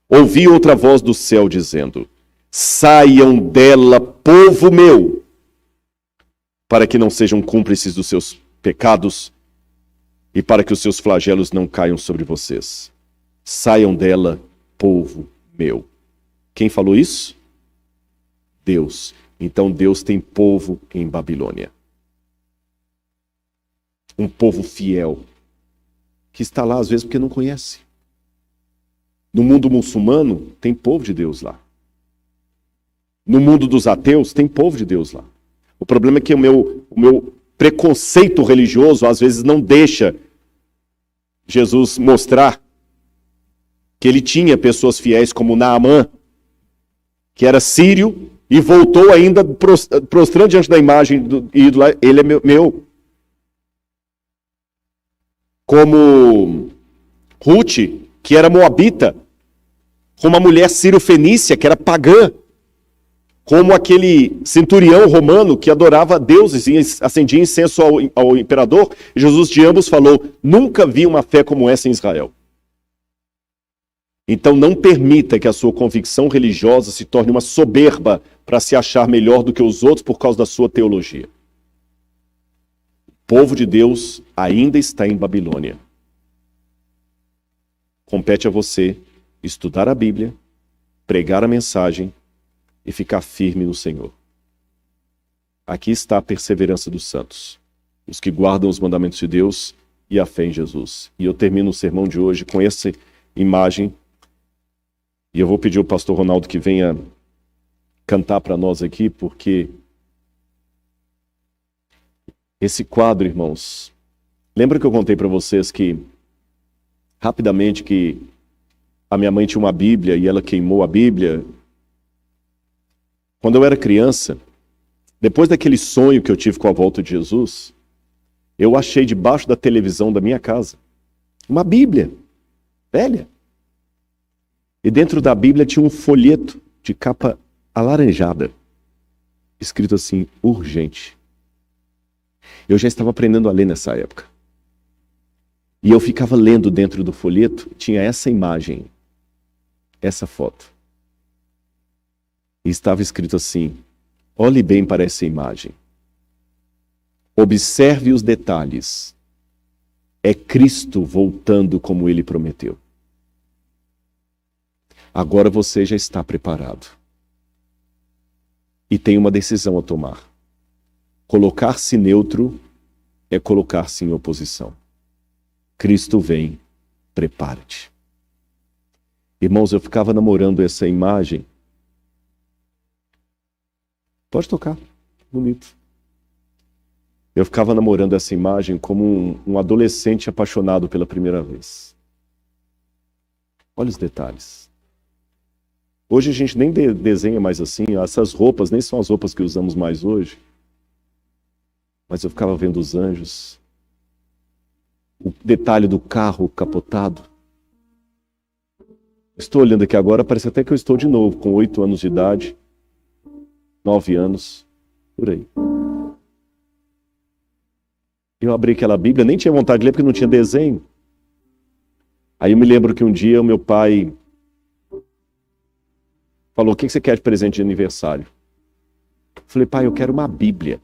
Ouvi outra voz do céu dizendo: Saiam dela, povo meu, para que não sejam cúmplices dos seus pecados e para que os seus flagelos não caiam sobre vocês. Saiam dela, povo meu. Quem falou isso? Deus. Então Deus tem povo em Babilônia. Um povo fiel, que está lá às vezes porque não conhece. No mundo muçulmano, tem povo de Deus lá. No mundo dos ateus, tem povo de Deus lá. O problema é que o meu preconceito religioso às vezes não deixa Jesus mostrar que ele tinha pessoas fiéis como Naamã, que era sírio e voltou ainda prostrando diante da imagem do ídolo. Ele é meu. Como Ruth, que era moabita, como a mulher sírio-fenícia, que era pagã, como aquele centurião romano que adorava deuses e acendia incenso ao imperador. Jesus de ambos falou: nunca vi uma fé como essa em Israel. Então não permita que a sua convicção religiosa se torne uma soberba para se achar melhor do que os outros por causa da sua teologia. O povo de Deus ainda está em Babilônia. Compete a você estudar a Bíblia, pregar a mensagem e ficar firme no Senhor. Aqui está a perseverança dos santos, os que guardam os mandamentos de Deus e a fé em Jesus. E eu termino o sermão de hoje com essa imagem, e eu vou pedir ao pastor Ronaldo que venha cantar para nós aqui, porque esse quadro, irmãos, lembra que eu contei para vocês que, rapidamente, que a minha mãe tinha uma Bíblia e ela queimou a Bíblia? Quando eu era criança, depois daquele sonho que eu tive com a volta de Jesus, eu achei debaixo da televisão da minha casa uma Bíblia velha. E dentro da Bíblia tinha um folheto de capa alaranjada, escrito assim: urgente. Eu já estava aprendendo a ler nessa época. E eu ficava lendo dentro do folheto, tinha essa imagem, essa foto. E estava escrito assim: olhe bem para essa imagem. Observe os detalhes. É Cristo voltando como ele prometeu. Agora você já está preparado. E tem uma decisão a tomar. Colocar-se neutro é colocar-se em oposição. Cristo vem, prepare-te. Irmãos, eu ficava namorando essa imagem. Pode tocar, bonito. Eu ficava namorando essa imagem como um adolescente apaixonado pela primeira vez. Olha os detalhes. Hoje a gente nem desenha mais assim, essas roupas nem são as roupas que usamos mais hoje. Mas eu ficava vendo os anjos, o detalhe do carro capotado. Estou olhando aqui agora, parece até que eu estou de novo, com 8 anos de idade, 9 anos, por aí. Eu abri aquela Bíblia, nem tinha vontade de ler porque não tinha desenho. Aí eu me lembro que um dia o meu pai falou: o que você quer de presente de aniversário? Eu falei: pai, eu quero uma Bíblia.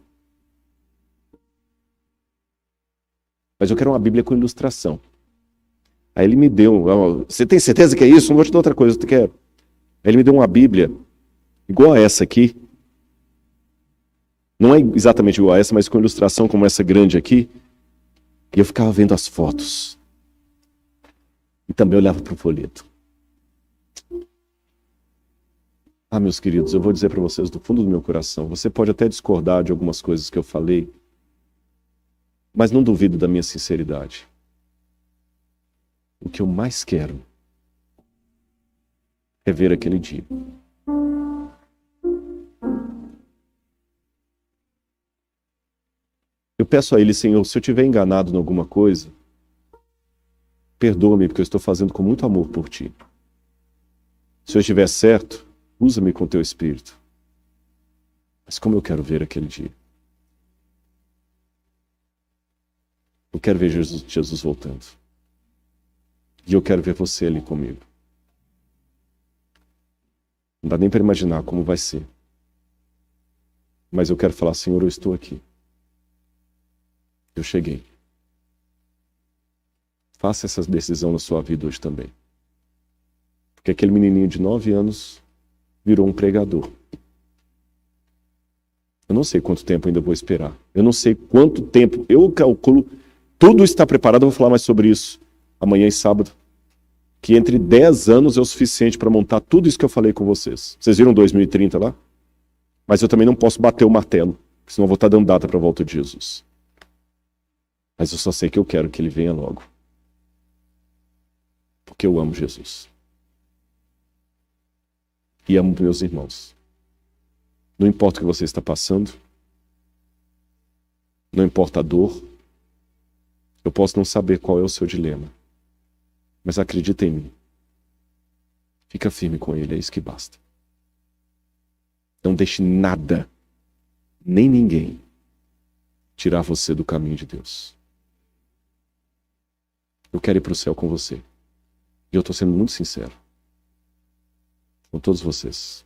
Mas eu quero uma Bíblia com ilustração. Aí ele me deu: você tem certeza que é isso? Não vou te dar outra coisa, eu quero. Aí ele me deu uma Bíblia igual a essa aqui. Não é exatamente igual a essa, mas com ilustração como essa grande aqui. E eu ficava vendo as fotos. E também olhava para o folheto. Ah, meus queridos, eu vou dizer para vocês do fundo do meu coração, você pode até discordar de algumas coisas que eu falei, mas não duvido da minha sinceridade. O que eu mais quero é ver aquele dia. Eu peço a Ele, Senhor, se eu estiver enganado em alguma coisa, perdoa-me, porque eu estou fazendo com muito amor por Ti. Se eu estiver certo, usa-me com Teu Espírito. Mas como eu quero ver aquele dia? Eu quero ver Jesus voltando. E eu quero ver você ali comigo. Não dá nem para imaginar como vai ser. Mas eu quero falar, Senhor, eu estou aqui. Eu cheguei. Faça essa decisão na sua vida hoje também. Porque aquele menininho de 9 anos virou um pregador. Eu não sei quanto tempo ainda vou esperar. Eu não sei quanto tempo. Eu calculo. Tudo está preparado. Eu vou falar mais sobre isso amanhã e sábado. Que entre 10 anos é o suficiente para montar tudo isso que eu falei com vocês. Vocês viram 2030 lá? Mas eu também não posso bater o martelo. Senão eu vou estar dando data para a volta de Jesus. Mas eu só sei que eu quero que Ele venha logo. Porque eu amo Jesus. E amo meus irmãos. Não importa o que você está passando. Não importa a dor. Eu posso não saber qual é o seu dilema. Mas acredita em mim. Fica firme com Ele, é isso que basta. Não deixe nada, nem ninguém, tirar você do caminho de Deus. Eu quero ir para o céu com você. E eu estou sendo muito sincero. Com todos vocês.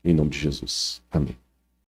Em nome de Jesus. Amém.